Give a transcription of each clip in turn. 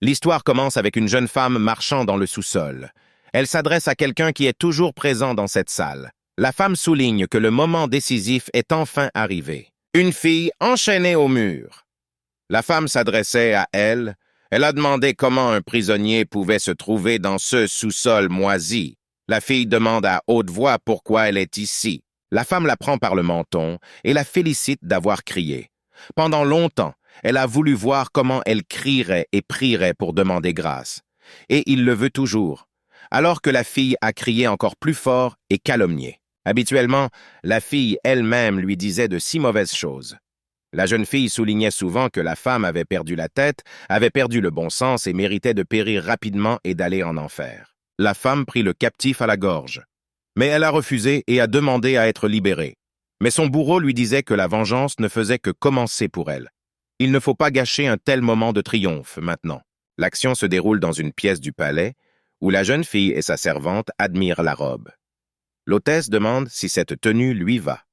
L'histoire commence avec une jeune femme marchant dans le sous-sol. Elle s'adresse à quelqu'un qui est toujours présent dans cette salle. La femme souligne que le moment décisif est enfin arrivé. Une fille enchaînée au mur. La femme s'adressait à elle. Elle a demandé comment un prisonnier pouvait se trouver dans ce sous-sol moisi. La fille demande à haute voix pourquoi elle est ici. La femme la prend par le menton et la félicite d'avoir crié. Pendant longtemps, elle a voulu voir comment elle crierait et prierait pour demander grâce. Et il le veut toujours, alors que la fille a crié encore plus fort et calomnié. Habituellement, la fille elle-même lui disait de si mauvaises choses. La jeune fille soulignait souvent que la femme avait perdu la tête, avait perdu le bon sens et méritait de périr rapidement et d'aller en enfer. La femme prit le captif à la gorge. Mais elle a refusé et a demandé à être libérée. Mais son bourreau lui disait que la vengeance ne faisait que commencer pour elle. Il ne faut pas gâcher un tel moment de triomphe maintenant. L'action se déroule dans une pièce du palais où la jeune fille et sa servante admirent la robe. L'hôtesse demande si cette tenue lui va.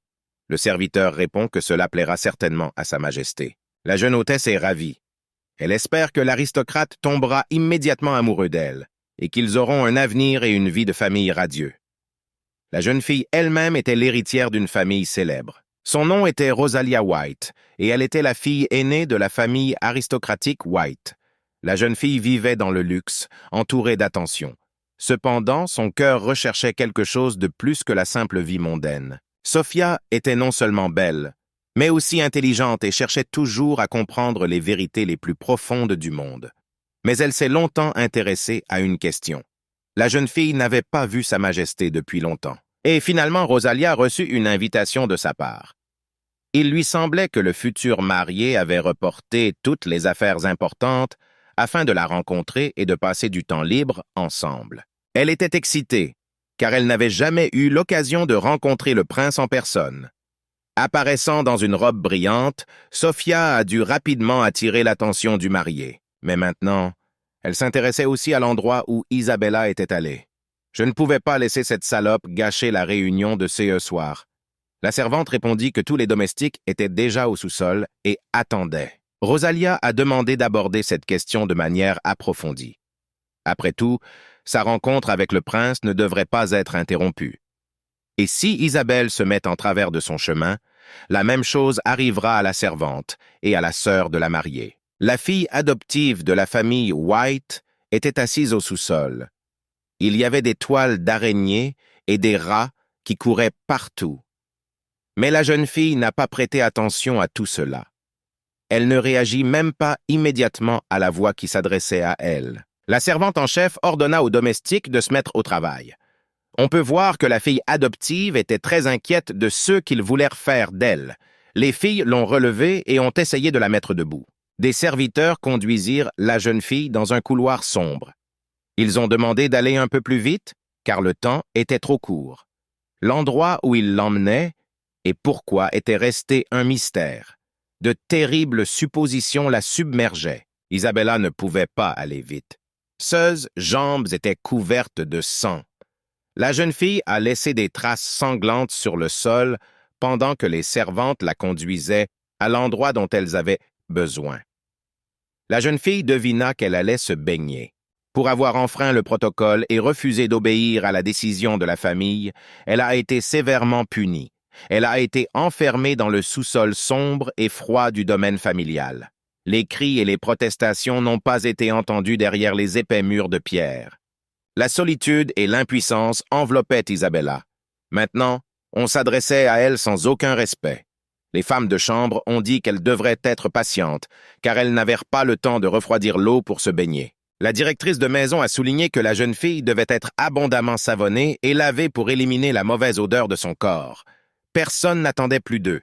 Le serviteur répond que cela plaira certainement à sa majesté. La jeune hôtesse est ravie. Elle espère que l'aristocrate tombera immédiatement amoureux d'elle et qu'ils auront un avenir et une vie de famille radieux. La jeune fille elle-même était l'héritière d'une famille célèbre. Son nom était Rosalia White, et elle était la fille aînée de la famille aristocratique White. La jeune fille vivait dans le luxe, entourée d'attention. Cependant, son cœur recherchait quelque chose de plus que la simple vie mondaine. Sophia était non seulement belle, mais aussi intelligente et cherchait toujours à comprendre les vérités les plus profondes du monde. Mais elle s'est longtemps intéressée à une question. La jeune fille n'avait pas vu Sa Majesté depuis longtemps. Et finalement, Rosalia reçut une invitation de sa part. Il lui semblait que le futur marié avait reporté toutes les affaires importantes afin de la rencontrer et de passer du temps libre ensemble. Elle était excitée, car elle n'avait jamais eu l'occasion de rencontrer le prince en personne. Apparaissant dans une robe brillante, Sophia a dû rapidement attirer l'attention du marié. Mais maintenant, elle s'intéressait aussi à l'endroit où Isabella était allée. Je ne pouvais pas laisser cette salope gâcher la réunion de ce soir. La servante répondit que tous les domestiques étaient déjà au sous-sol et attendaient. Rosalia a demandé d'aborder cette question de manière approfondie. Après tout, sa rencontre avec le prince ne devrait pas être interrompue. Et si Isabelle se met en travers de son chemin, la même chose arrivera à la servante et à la sœur de la mariée. La fille adoptive de la famille White était assise au sous-sol. Il y avait des toiles d'araignées et des rats qui couraient partout. Mais la jeune fille n'a pas prêté attention à tout cela. Elle ne réagit même pas immédiatement à la voix qui s'adressait à elle. La servante en chef ordonna aux domestiques de se mettre au travail. On peut voir que la fille adoptive était très inquiète de ceux qu'ils voulaient faire d'elle. Les filles l'ont relevée et ont essayé de la mettre debout. Des serviteurs conduisirent la jeune fille dans un couloir sombre. Ils ont demandé d'aller un peu plus vite, car le temps était trop court. L'endroit où ils l'emmenaient et pourquoi était resté un mystère. De terribles suppositions la submergeaient. Isabella ne pouvait pas aller vite. Ses jambes étaient couvertes de sang. La jeune fille a laissé des traces sanglantes sur le sol pendant que les servantes la conduisaient à l'endroit dont elles avaient besoin. La jeune fille devina qu'elle allait se baigner. Pour avoir enfreint le protocole et refusé d'obéir à la décision de la famille, elle a été sévèrement punie. Elle a été enfermée dans le sous-sol sombre et froid du domaine familial. Les cris et les protestations n'ont pas été entendus derrière les épais murs de pierre. La solitude et l'impuissance enveloppaient Isabella. Maintenant, on s'adressait à elle sans aucun respect. Les femmes de chambre ont dit qu'elle devrait être patiente, car elles n'avaient pas le temps de refroidir l'eau pour se baigner. La directrice de maison a souligné que la jeune fille devait être abondamment savonnée et lavée pour éliminer la mauvaise odeur de son corps. Personne n'attendait plus d'eux.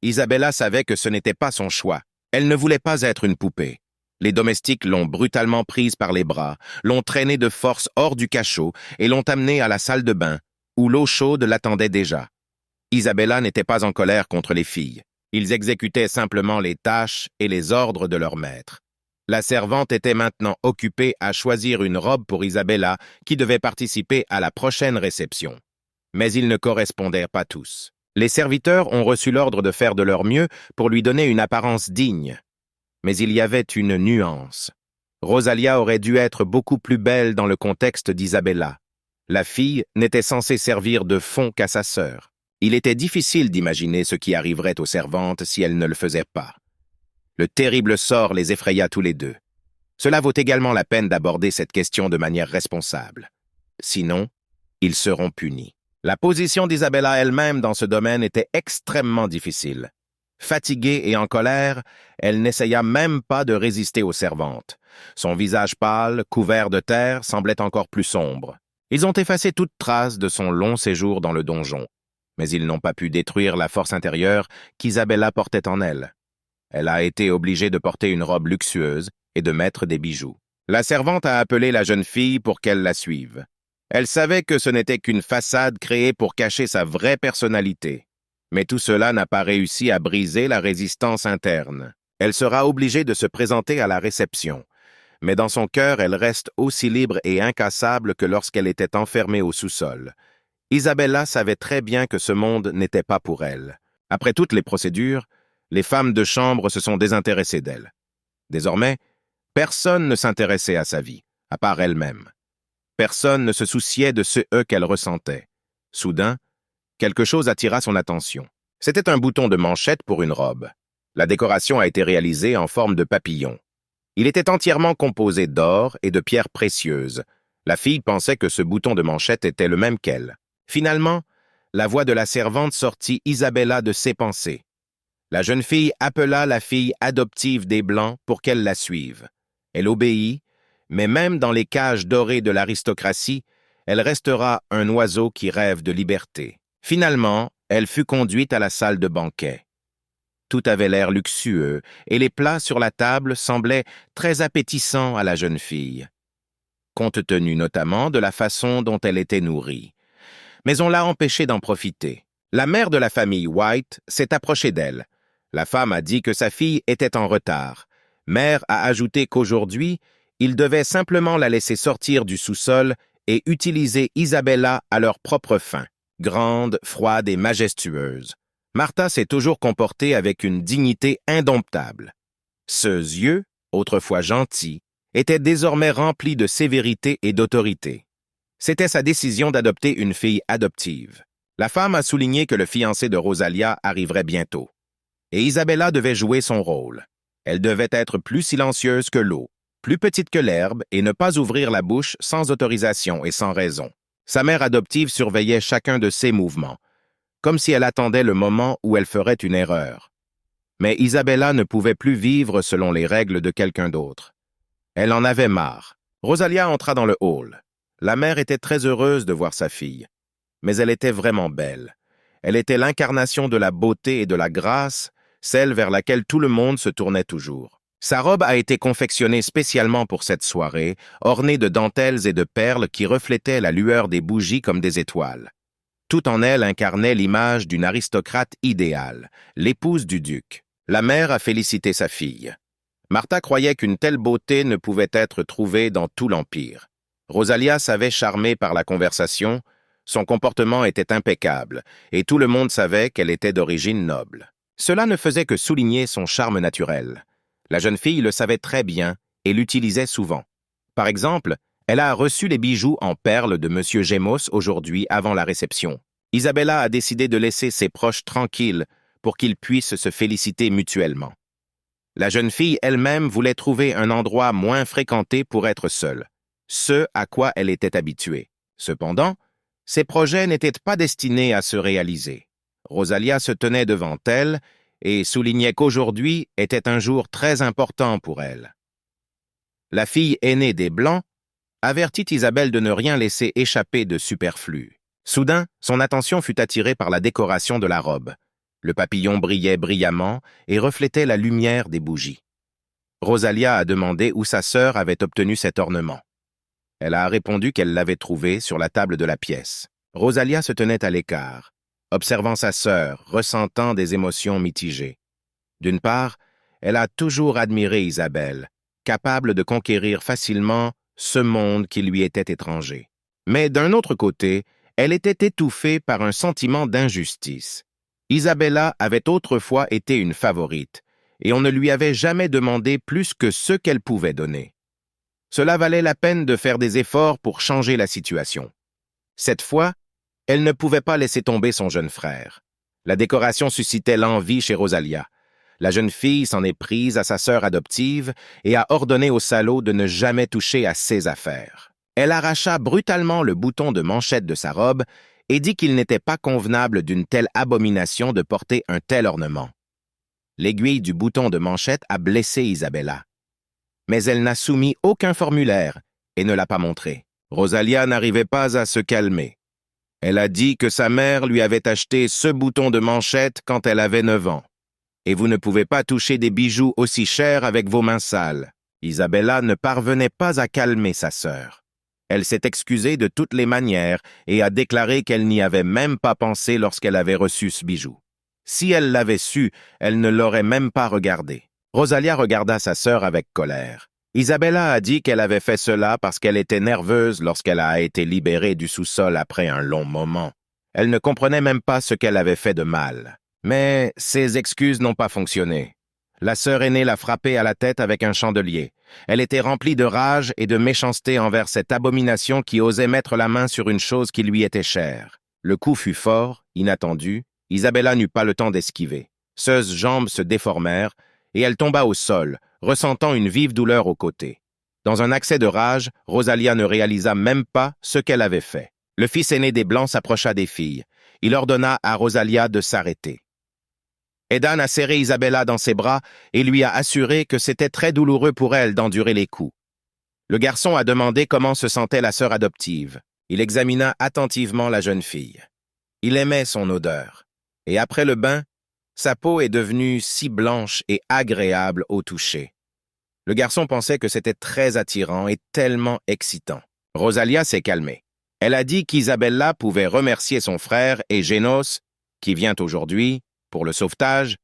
Isabella savait que ce n'était pas son choix. Elle ne voulait pas être une poupée. Les domestiques l'ont brutalement prise par les bras, l'ont traînée de force hors du cachot et l'ont amenée à la salle de bain, où l'eau chaude l'attendait déjà. Isabella n'était pas en colère contre les filles. Ils exécutaient simplement les tâches et les ordres de leur maître. La servante était maintenant occupée à choisir une robe pour Isabella qui devait participer à la prochaine réception. Mais ils ne correspondaient pas tous. Les serviteurs ont reçu l'ordre de faire de leur mieux pour lui donner une apparence digne. Mais il y avait une nuance. Rosalia aurait dû être beaucoup plus belle dans le contexte d'Isabella. La fille n'était censée servir de fond qu'à sa sœur. Il était difficile d'imaginer ce qui arriverait aux servantes si elles ne le faisaient pas. Le terrible sort les effraya tous les deux. Cela vaut également la peine d'aborder cette question de manière responsable. Sinon, ils seront punis. La position d'Isabella elle-même dans ce domaine était extrêmement difficile. Fatiguée et en colère, elle n'essaya même pas de résister aux servantes. Son visage pâle, couvert de terre, semblait encore plus sombre. Ils ont effacé toute trace de son long séjour dans le donjon, mais ils n'ont pas pu détruire la force intérieure qu'Isabella portait en elle. Elle a été obligée de porter une robe luxueuse et de mettre des bijoux. La servante a appelé la jeune fille pour qu'elle la suive. Elle savait que ce n'était qu'une façade créée pour cacher sa vraie personnalité. Mais tout cela n'a pas réussi à briser la résistance interne. Elle sera obligée de se présenter à la réception. Mais dans son cœur, elle reste aussi libre et incassable que lorsqu'elle était enfermée au sous-sol. Isabella savait très bien que ce monde n'était pas pour elle. Après toutes les procédures, les femmes de chambre se sont désintéressées d'elle. Désormais, personne ne s'intéressait à sa vie, à part elle-même. Personne ne se souciait de ce qu'elle ressentait. Soudain, quelque chose attira son attention. C'était un bouton de manchette pour une robe. La décoration a été réalisée en forme de papillon. Il était entièrement composé d'or et de pierres précieuses. La fille pensait que ce bouton de manchette était le même qu'elle. Finalement, la voix de la servante sortit Isabella de ses pensées. La jeune fille appela la fille adoptive des Blancs pour qu'elle la suive. Elle obéit, mais même dans les cages dorées de l'aristocratie, elle restera un oiseau qui rêve de liberté. Finalement, elle fut conduite à la salle de banquet. Tout avait l'air luxueux, et les plats sur la table semblaient très appétissants à la jeune fille, compte tenu notamment de la façon dont elle était nourrie. Mais on l'a empêchée d'en profiter. La mère de la famille White s'est approchée d'elle. La femme a dit que sa fille était en retard. Mère a ajouté qu'aujourd'hui, il devait simplement la laisser sortir du sous-sol et utiliser Isabella à leur propre fin, grande, froide et majestueuse. Martha s'est toujours comportée avec une dignité indomptable. Ses yeux, autrefois gentils, étaient désormais remplis de sévérité et d'autorité. C'était sa décision d'adopter une fille adoptive. La femme a souligné que le fiancé de Rosalia arriverait bientôt. Et Isabella devait jouer son rôle. Elle devait être plus silencieuse que l'eau, plus petite que l'herbe et ne pas ouvrir la bouche sans autorisation et sans raison. Sa mère adoptive surveillait chacun de ses mouvements, comme si elle attendait le moment où elle ferait une erreur. Mais Isabella ne pouvait plus vivre selon les règles de quelqu'un d'autre. Elle en avait marre. Rosalia entra dans le hall. La mère était très heureuse de voir sa fille. Mais elle était vraiment belle. Elle était l'incarnation de la beauté et de la grâce, celle vers laquelle tout le monde se tournait toujours. Sa robe a été confectionnée spécialement pour cette soirée, ornée de dentelles et de perles qui reflétaient la lueur des bougies comme des étoiles. Tout en elle incarnait l'image d'une aristocrate idéale, l'épouse du duc. La mère a félicité sa fille. Martha croyait qu'une telle beauté ne pouvait être trouvée dans tout l'Empire. Rosalia savait charmer par la conversation, son comportement était impeccable, et tout le monde savait qu'elle était d'origine noble. Cela ne faisait que souligner son charme naturel. La jeune fille le savait très bien et l'utilisait souvent. Par exemple, elle a reçu les bijoux en perles de M. Gémos aujourd'hui avant la réception. Isabella a décidé de laisser ses proches tranquilles pour qu'ils puissent se féliciter mutuellement. La jeune fille elle-même voulait trouver un endroit moins fréquenté pour être seule, ce à quoi elle était habituée. Cependant, ses projets n'étaient pas destinés à se réaliser. Rosalia se tenait devant elle et soulignait qu'aujourd'hui était un jour très important pour elle. La fille aînée des Blancs avertit Isabelle de ne rien laisser échapper de superflu. Soudain, son attention fut attirée par la décoration de la robe. Le papillon brillait brillamment et reflétait la lumière des bougies. Rosalia a demandé où sa sœur avait obtenu cet ornement. Elle a répondu qu'elle l'avait trouvé sur la table de la pièce. Rosalia se tenait à l'écart, observant sa sœur, ressentant des émotions mitigées. D'une part, elle a toujours admiré Isabelle, capable de conquérir facilement ce monde qui lui était étranger. Mais d'un autre côté, elle était étouffée par un sentiment d'injustice. Isabella avait autrefois été une favorite, et on ne lui avait jamais demandé plus que ce qu'elle pouvait donner. Cela valait la peine de faire des efforts pour changer la situation. Cette fois, elle ne pouvait pas laisser tomber son jeune frère. La décoration suscitait l'envie chez Rosalia. La jeune fille s'en est prise à sa sœur adoptive et a ordonné au salaud de ne jamais toucher à ses affaires. Elle arracha brutalement le bouton de manchette de sa robe et dit qu'il n'était pas convenable d'une telle abomination de porter un tel ornement. L'aiguille du bouton de manchette a blessé Isabella. Mais elle n'a soumis aucun formulaire et ne l'a pas montré. Rosalia n'arrivait pas à se calmer. Elle a dit que sa mère lui avait acheté ce bouton de manchette quand elle avait 9 ans. Et vous ne pouvez pas toucher des bijoux aussi chers avec vos mains sales. Isabella ne parvenait pas à calmer sa sœur. Elle s'est excusée de toutes les manières et a déclaré qu'elle n'y avait même pas pensé lorsqu'elle avait reçu ce bijou. Si elle l'avait su, elle ne l'aurait même pas regardé. Rosalia regarda sa sœur avec colère. Isabella a dit qu'elle avait fait cela parce qu'elle était nerveuse lorsqu'elle a été libérée du sous-sol après un long moment. Elle ne comprenait même pas ce qu'elle avait fait de mal. Mais ses excuses n'ont pas fonctionné. La sœur aînée l'a frappée à la tête avec un chandelier. Elle était remplie de rage et de méchanceté envers cette abomination qui osait mettre la main sur une chose qui lui était chère. Le coup fut fort, inattendu. Isabella n'eut pas le temps d'esquiver. Ses jambes se déformèrent et elle tomba au sol, ressentant une vive douleur au côté. Dans un accès de rage, Rosalia ne réalisa même pas ce qu'elle avait fait. Le fils aîné des Blancs s'approcha des filles. Il ordonna à Rosalia de s'arrêter. Edan a serré Isabella dans ses bras et lui a assuré que c'était très douloureux pour elle d'endurer les coups. Le garçon a demandé comment se sentait la sœur adoptive. Il examina attentivement la jeune fille. Il aimait son odeur. Et après le bain, sa peau est devenue si blanche et agréable au toucher. Le garçon pensait que c'était très attirant et tellement excitant. Rosalia s'est calmée. Elle a dit qu'Isabella pouvait remercier son frère et Génos, qui vient aujourd'hui, pour le sauvetage,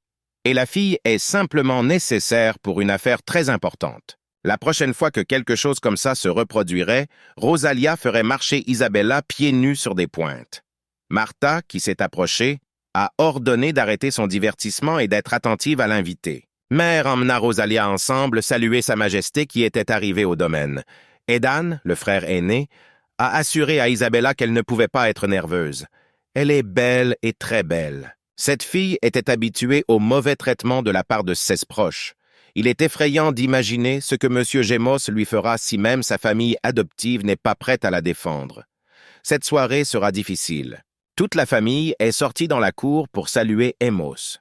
et la fille est simplement nécessaire pour une affaire très importante. La prochaine fois que quelque chose comme ça se reproduirait, Rosalia ferait marcher Isabella pieds nus sur des pointes. Martha, qui s'est approchée, a ordonné d'arrêter son divertissement et d'être attentive à l'invité. Mère emmena Rosalia ensemble saluer Sa Majesté qui était arrivée au domaine. Edan, le frère aîné, a assuré à Isabella qu'elle ne pouvait pas être nerveuse. Elle est belle et très belle. Cette fille était habituée au mauvais traitement de la part de ses proches. Il est effrayant d'imaginer ce que M. Gémos lui fera si même sa famille adoptive n'est pas prête à la défendre. Cette soirée sera difficile. Toute la famille est sortie dans la cour pour saluer Emos.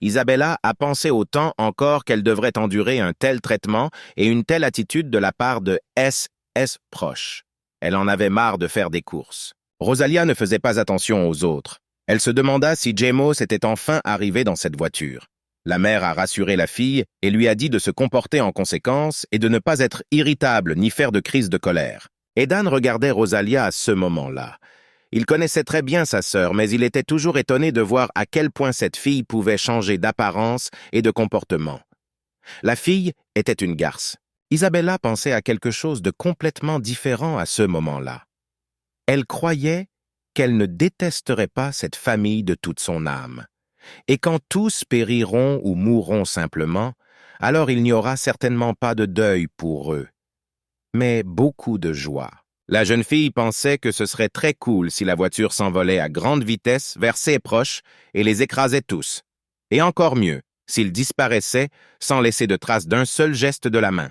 Isabella a pensé au temps encore qu'elle devrait endurer un tel traitement et une telle attitude de la part de S.S. proches. Elle en avait marre de faire des courses. Rosalia ne faisait pas attention aux autres. Elle se demanda si Gémos était enfin arrivé dans cette voiture. La mère a rassuré la fille et lui a dit de se comporter en conséquence et de ne pas être irritable ni faire de crise de colère. Edan regardait Rosalia à ce moment-là. Il connaissait très bien sa sœur, mais il était toujours étonné de voir à quel point cette fille pouvait changer d'apparence et de comportement. La fille était une garce. Isabella pensait à quelque chose de complètement différent à ce moment-là. Elle croyait qu'elle ne détesterait pas cette famille de toute son âme. Et quand tous périront ou mourront simplement, alors il n'y aura certainement pas de deuil pour eux, mais beaucoup de joie. La jeune fille pensait que ce serait très cool si la voiture s'envolait à grande vitesse vers ses proches et les écrasait tous. Et encore mieux, s'ils disparaissaient sans laisser de traces d'un seul geste de la main.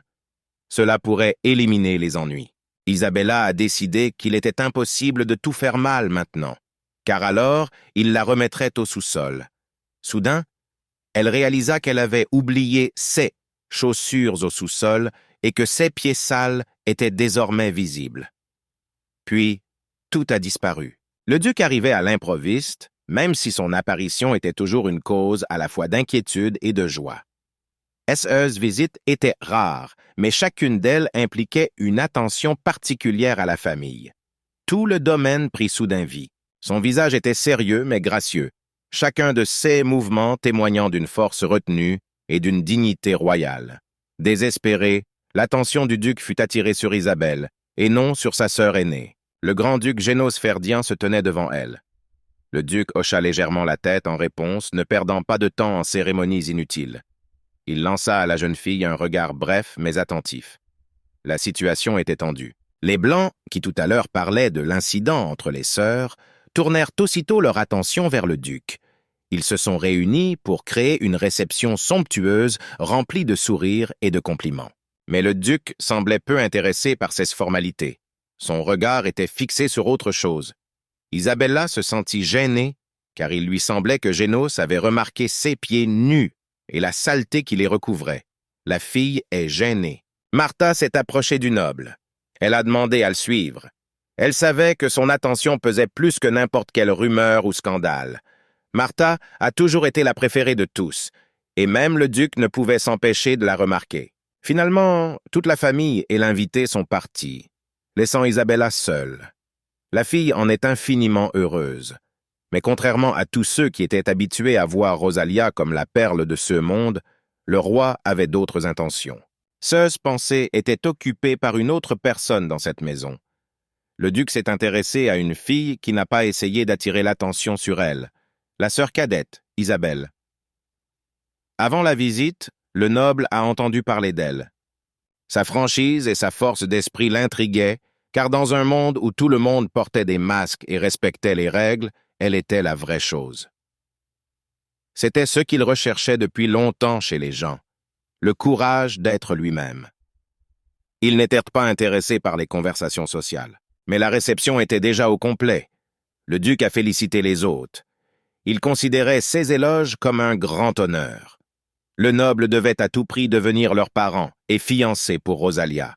Cela pourrait éliminer les ennuis. Isabella a décidé qu'il était impossible de tout faire mal maintenant, car alors il la remettrait au sous-sol. Soudain, elle réalisa qu'elle avait oublié ses chaussures au sous-sol et que ses pieds sales étaient désormais visibles. Puis, tout a disparu. Le duc arrivait à l'improviste, même si son apparition était toujours une cause à la fois d'inquiétude et de joie. Ses visites étaient rares, mais chacune d'elles impliquait une attention particulière à la famille. Tout le domaine prit soudain vie. Son visage était sérieux mais gracieux, chacun de ses mouvements témoignant d'une force retenue et d'une dignité royale. Désespéré, l'attention du duc fut attirée sur Isabelle, et non sur sa sœur aînée. Le grand-duc Génos Ferdian se tenait devant elle. Le duc hocha légèrement la tête en réponse, ne perdant pas de temps en cérémonies inutiles. Il lança à la jeune fille un regard bref mais attentif. La situation était tendue. Les Blancs, qui tout à l'heure parlaient de l'incident entre les sœurs, tournèrent aussitôt leur attention vers le duc. Ils se sont réunis pour créer une réception somptueuse, remplie de sourires et de compliments. Mais le duc semblait peu intéressé par ces formalités. Son regard était fixé sur autre chose. Isabella se sentit gênée, car il lui semblait que Génos avait remarqué ses pieds nus et la saleté qui les recouvrait. La fille est gênée. Martha s'est approchée du noble. Elle a demandé à le suivre. Elle savait que son attention pesait plus que n'importe quelle rumeur ou scandale. Martha a toujours été la préférée de tous, et même le duc ne pouvait s'empêcher de la remarquer. Finalement, toute la famille et l'invité sont partis, laissant Isabella seule. La fille en est infiniment heureuse. Mais contrairement à tous ceux qui étaient habitués à voir Rosalia comme la perle de ce monde, le roi avait d'autres intentions. Ses pensées étaient occupées par une autre personne dans cette maison. Le duc s'est intéressé à une fille qui n'a pas essayé d'attirer l'attention sur elle, la sœur cadette, Isabelle. Avant la visite, le noble a entendu parler d'elle. Sa franchise et sa force d'esprit l'intriguaient, car dans un monde où tout le monde portait des masques et respectait les règles, elle était la vraie chose. C'était ce qu'il recherchait depuis longtemps chez les gens, le courage d'être lui-même. Il n'était pas intéressé par les conversations sociales, mais la réception était déjà au complet. Le duc a félicité les hôtes. Il considérait ces éloges comme un grand honneur. Le noble devait à tout prix devenir leurs parents et fiancé pour Rosalia.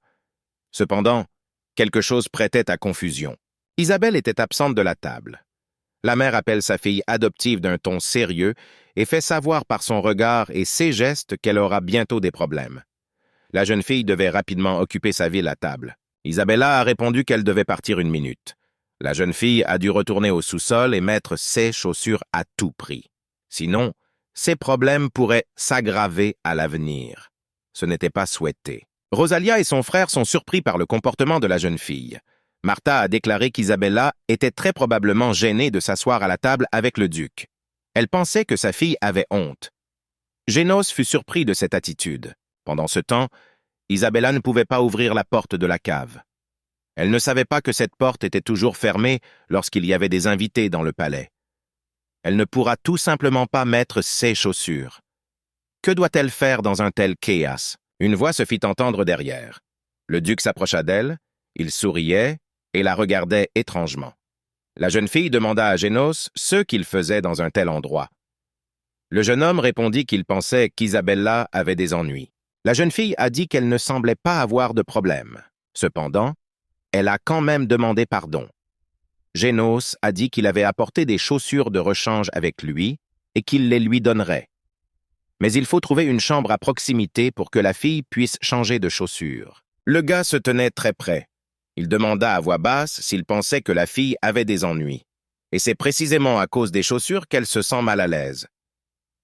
Cependant, quelque chose prêtait à confusion. Isabelle était absente de la table. La mère appelle sa fille adoptive d'un ton sérieux et fait savoir par son regard et ses gestes qu'elle aura bientôt des problèmes. La jeune fille devait rapidement occuper sa ville à table. Isabella a répondu qu'elle devait partir une minute. La jeune fille a dû retourner au sous-sol et mettre ses chaussures à tout prix. Sinon, ses problèmes pourraient s'aggraver à l'avenir. Ce n'était pas souhaité. Rosalia et son frère sont surpris par le comportement de la jeune fille. Martha a déclaré qu'Isabella était très probablement gênée de s'asseoir à la table avec le duc. Elle pensait que sa fille avait honte. Génos fut surpris de cette attitude. Pendant ce temps, Isabella ne pouvait pas ouvrir la porte de la cave. Elle ne savait pas que cette porte était toujours fermée lorsqu'il y avait des invités dans le palais. Elle ne pourra tout simplement pas mettre ses chaussures. Que doit-elle faire dans un tel chaos? Une voix se fit entendre derrière. Le duc s'approcha d'elle, il souriait et la regardait étrangement. La jeune fille demanda à Génos ce qu'il faisait dans un tel endroit. Le jeune homme répondit qu'il pensait qu'Isabella avait des ennuis. La jeune fille a dit qu'elle ne semblait pas avoir de problème. Cependant, elle a quand même demandé pardon. Génos a dit qu'il avait apporté des chaussures de rechange avec lui et qu'il les lui donnerait. Mais il faut trouver une chambre à proximité pour que la fille puisse changer de chaussures. Le gars se tenait très près. Il demanda à voix basse s'il pensait que la fille avait des ennuis. Et c'est précisément à cause des chaussures qu'elle se sent mal à l'aise.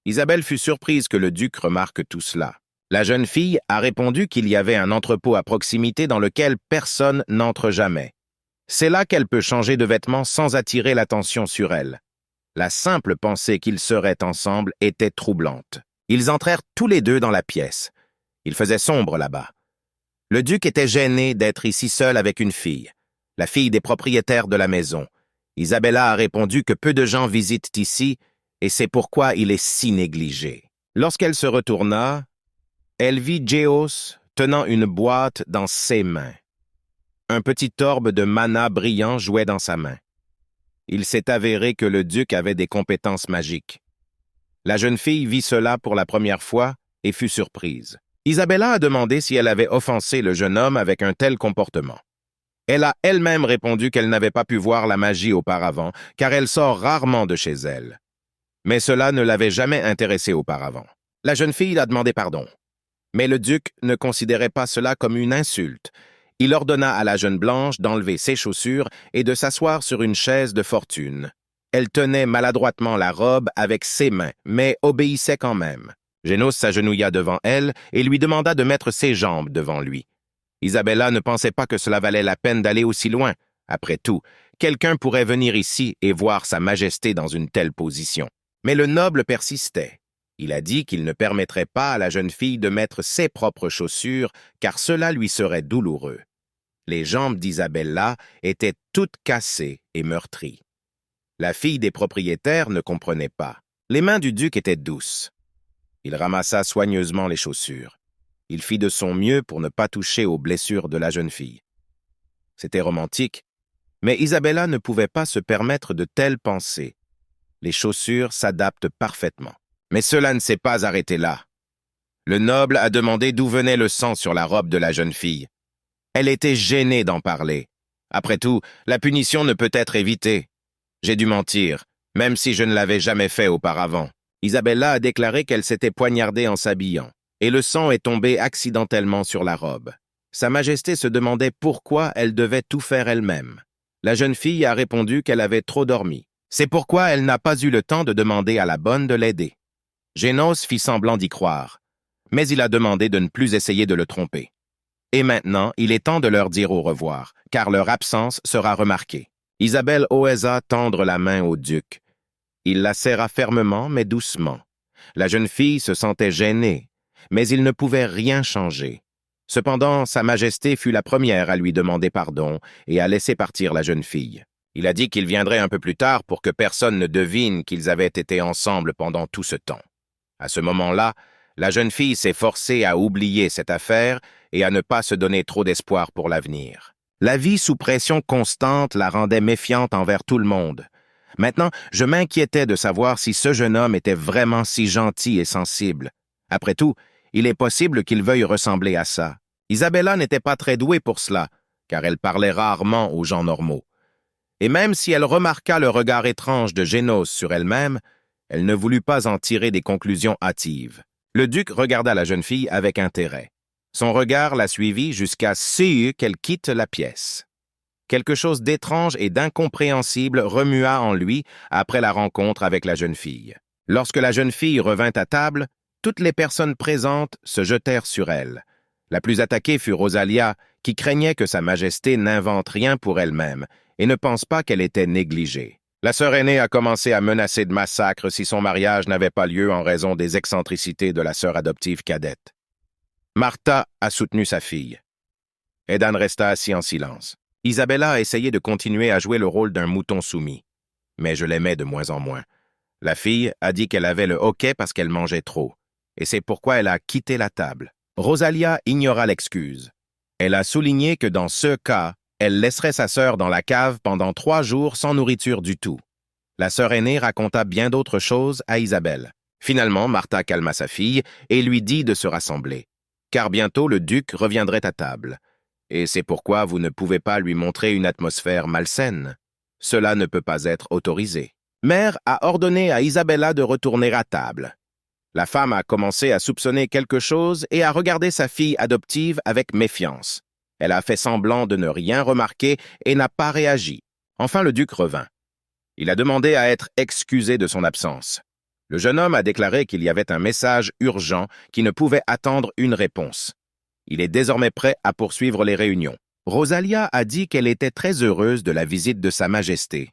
Isabelle fut surprise que le duc remarque tout cela. La jeune fille a répondu qu'il y avait un entrepôt à proximité dans lequel personne n'entre jamais. C'est là qu'elle peut changer de vêtements sans attirer l'attention sur elle. La simple pensée qu'ils seraient ensemble était troublante. Ils entrèrent tous les deux dans la pièce. Il faisait sombre là-bas. Le duc était gêné d'être ici seul avec une fille, la fille des propriétaires de la maison. Isabella a répondu que peu de gens visitent ici et c'est pourquoi il est si négligé. Lorsqu'elle se retourna, elle vit Géos tenant une boîte dans ses mains. Un petit orbe de mana brillant jouait dans sa main. Il s'est avéré que le duc avait des compétences magiques. La jeune fille vit cela pour la première fois et fut surprise. Isabella a demandé si elle avait offensé le jeune homme avec un tel comportement. Elle a elle-même répondu qu'elle n'avait pas pu voir la magie auparavant, car elle sort rarement de chez elle. Mais cela ne l'avait jamais intéressée auparavant. La jeune fille a demandé pardon. Mais le duc ne considérait pas cela comme une insulte. Il ordonna à la jeune blanche d'enlever ses chaussures et de s'asseoir sur une chaise de fortune. Elle tenait maladroitement la robe avec ses mains, mais obéissait quand même. Génos s'agenouilla devant elle et lui demanda de mettre ses jambes devant lui. Isabella ne pensait pas que cela valait la peine d'aller aussi loin. Après tout, quelqu'un pourrait venir ici et voir sa majesté dans une telle position. Mais le noble persistait. Il a dit qu'il ne permettrait pas à la jeune fille de mettre ses propres chaussures, car cela lui serait douloureux. Les jambes d'Isabella étaient toutes cassées et meurtries. La fille des propriétaires ne comprenait pas. Les mains du duc étaient douces. Il ramassa soigneusement les chaussures. Il fit de son mieux pour ne pas toucher aux blessures de la jeune fille. C'était romantique, mais Isabella ne pouvait pas se permettre de telles pensées. Les chaussures s'adaptent parfaitement. Mais cela ne s'est pas arrêté là. Le noble a demandé d'où venait le sang sur la robe de la jeune fille. Elle était gênée d'en parler. Après tout, la punition ne peut être évitée. J'ai dû mentir, même si je ne l'avais jamais fait auparavant. Isabella a déclaré qu'elle s'était poignardée en s'habillant, et le sang est tombé accidentellement sur la robe. Sa Majesté se demandait pourquoi elle devait tout faire elle-même. La jeune fille a répondu qu'elle avait trop dormi. C'est pourquoi elle n'a pas eu le temps de demander à la bonne de l'aider. Génos fit semblant d'y croire, mais il a demandé de ne plus essayer de le tromper. Et maintenant, il est temps de leur dire au revoir, car leur absence sera remarquée. Isabelle osa tendre la main au duc. Il la serra fermement, mais doucement. La jeune fille se sentait gênée, mais il ne pouvait rien changer. Cependant, Sa Majesté fut la première à lui demander pardon et à laisser partir la jeune fille. Il a dit qu'il viendrait un peu plus tard pour que personne ne devine qu'ils avaient été ensemble pendant tout ce temps. À ce moment-là, la jeune fille s'est forcée à oublier cette affaire et à ne pas se donner trop d'espoir pour l'avenir. La vie sous pression constante la rendait méfiante envers tout le monde. Maintenant, je m'inquiétais de savoir si ce jeune homme était vraiment si gentil et sensible. Après tout, il est possible qu'il veuille ressembler à ça. Isabella n'était pas très douée pour cela, car elle parlait rarement aux gens normaux. Et même si elle remarqua le regard étrange de Génos sur elle-même, elle ne voulut pas en tirer des conclusions hâtives. Le duc regarda la jeune fille avec intérêt. Son regard la suivit jusqu'à ce qu'elle quitte la pièce. Quelque chose d'étrange et d'incompréhensible remua en lui après la rencontre avec la jeune fille. Lorsque la jeune fille revint à table, toutes les personnes présentes se jetèrent sur elle. La plus attaquée fut Rosalia, qui craignait que Sa Majesté n'invente rien pour elle-même et ne pense pas qu'elle était négligée. La sœur aînée a commencé à menacer de massacre si son mariage n'avait pas lieu en raison des excentricités de la sœur adoptive cadette. Martha a soutenu sa fille. Edan resta assis en silence. Isabella a essayé de continuer à jouer le rôle d'un mouton soumis, mais je l'aimais de moins en moins. La fille a dit qu'elle avait le hoquet parce qu'elle mangeait trop, et c'est pourquoi elle a quitté la table. Rosalia ignora l'excuse. Elle a souligné que dans ce cas, elle laisserait sa sœur dans la cave pendant 3 jours sans nourriture du tout. La sœur aînée raconta bien d'autres choses à Isabelle. Finalement, Martha calma sa fille et lui dit de se rassembler, car bientôt le duc reviendrait à table. Et c'est pourquoi vous ne pouvez pas lui montrer une atmosphère malsaine. Cela ne peut pas être autorisé. Mère a ordonné à Isabella de retourner à table. La femme a commencé à soupçonner quelque chose et à regarder sa fille adoptive avec méfiance. Elle a fait semblant de ne rien remarquer et n'a pas réagi. Enfin, le duc revint. Il a demandé à être excusé de son absence. Le jeune homme a déclaré qu'il y avait un message urgent qui ne pouvait attendre une réponse. Il est désormais prêt à poursuivre les réunions. Rosalia a dit qu'elle était très heureuse de la visite de Sa Majesté.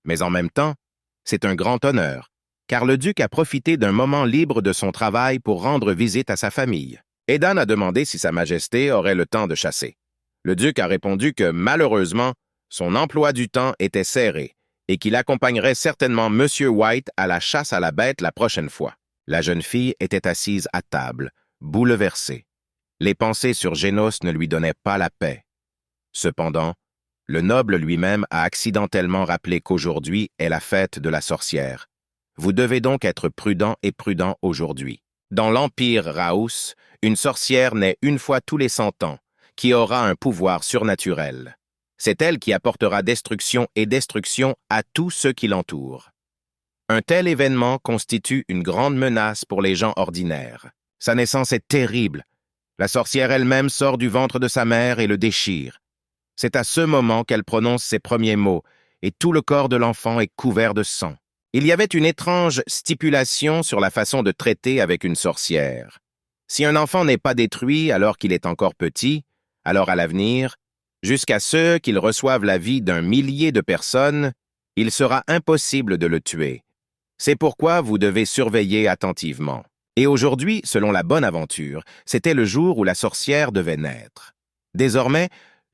Mais en même temps, c'est un grand honneur, car le duc a profité d'un moment libre de son travail pour rendre visite à sa famille. Edan a demandé si Sa Majesté aurait le temps de chasser. Le duc a répondu que, malheureusement, son emploi du temps était serré et qu'il accompagnerait certainement M. White à la chasse à la bête la prochaine fois. La jeune fille était assise à table, bouleversée. Les pensées sur Génos ne lui donnaient pas la paix. Cependant, le noble lui-même a accidentellement rappelé qu'aujourd'hui est la fête de la sorcière. Vous devez donc être prudent et prudent aujourd'hui. Dans l'Empire Raus, une sorcière naît une fois tous les 100 ans, qui aura un pouvoir surnaturel. C'est elle qui apportera destruction et destruction à tous ceux qui l'entourent. Un tel événement constitue une grande menace pour les gens ordinaires. Sa naissance est terrible. La sorcière elle-même sort du ventre de sa mère et le déchire. C'est à ce moment qu'elle prononce ses premiers mots, et tout le corps de l'enfant est couvert de sang. Il y avait une étrange stipulation sur la façon de traiter avec une sorcière. Si un enfant n'est pas détruit alors qu'il est encore petit, alors à l'avenir, jusqu'à ce qu'il reçoive la vie d'un millier de personnes, il sera impossible de le tuer. C'est pourquoi vous devez surveiller attentivement. Et aujourd'hui, selon la bonne aventure, c'était le jour où la sorcière devait naître. Désormais,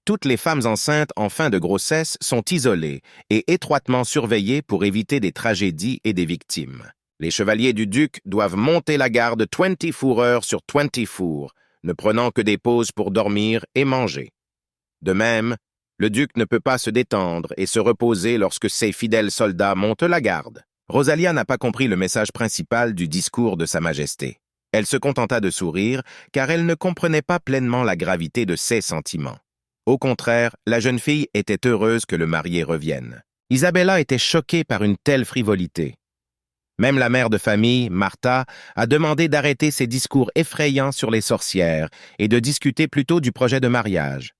toutes les femmes enceintes en fin de grossesse sont isolées et étroitement surveillées pour éviter des tragédies et des victimes. Les chevaliers du duc doivent monter la garde 24 heures sur 24, ne prenant que des pauses pour dormir et manger. De même, le duc ne peut pas se détendre et se reposer lorsque ses fidèles soldats montent la garde. Rosalia n'a pas compris le message principal du discours de Sa Majesté. Elle se contenta de sourire, car elle ne comprenait pas pleinement la gravité de ses sentiments. Au contraire, la jeune fille était heureuse que le marié revienne. Isabella était choquée par une telle frivolité. Même la mère de famille, Martha, a demandé d'arrêter ses discours effrayants sur les sorcières et de discuter plutôt du projet de mariage.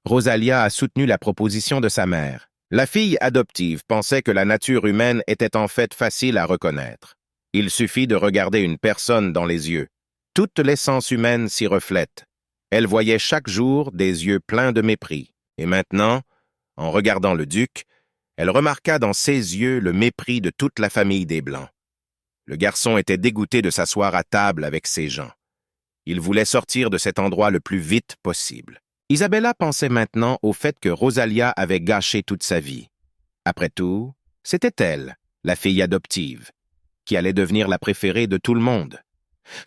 Rosalia a soutenu la proposition de sa mère. La fille adoptive pensait que la nature humaine était en fait facile à reconnaître. Il suffit de regarder une personne dans les yeux. Toute l'essence humaine s'y reflète. Elle voyait chaque jour des yeux pleins de mépris. Et maintenant, en regardant le duc, elle remarqua dans ses yeux le mépris de toute la famille des Blancs. Le garçon était dégoûté de s'asseoir à table avec ces gens. Il voulait sortir de cet endroit le plus vite possible. Isabella pensait maintenant au fait que Rosalia avait gâché toute sa vie. Après tout, c'était elle, la fille adoptive, qui allait devenir la préférée de tout le monde.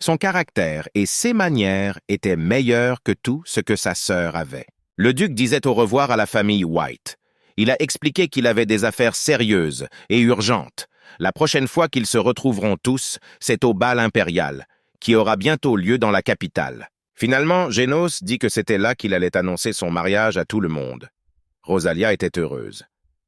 Son caractère et ses manières étaient meilleurs que tout ce que sa sœur avait. Le duc disait au revoir à la famille White. Il a expliqué qu'il avait des affaires sérieuses et urgentes. La prochaine fois qu'ils se retrouveront tous, c'est au bal impérial, qui aura bientôt lieu dans la capitale. Finalement, Génos dit que c'était là qu'il allait annoncer son mariage à tout le monde. Rosalia était heureuse.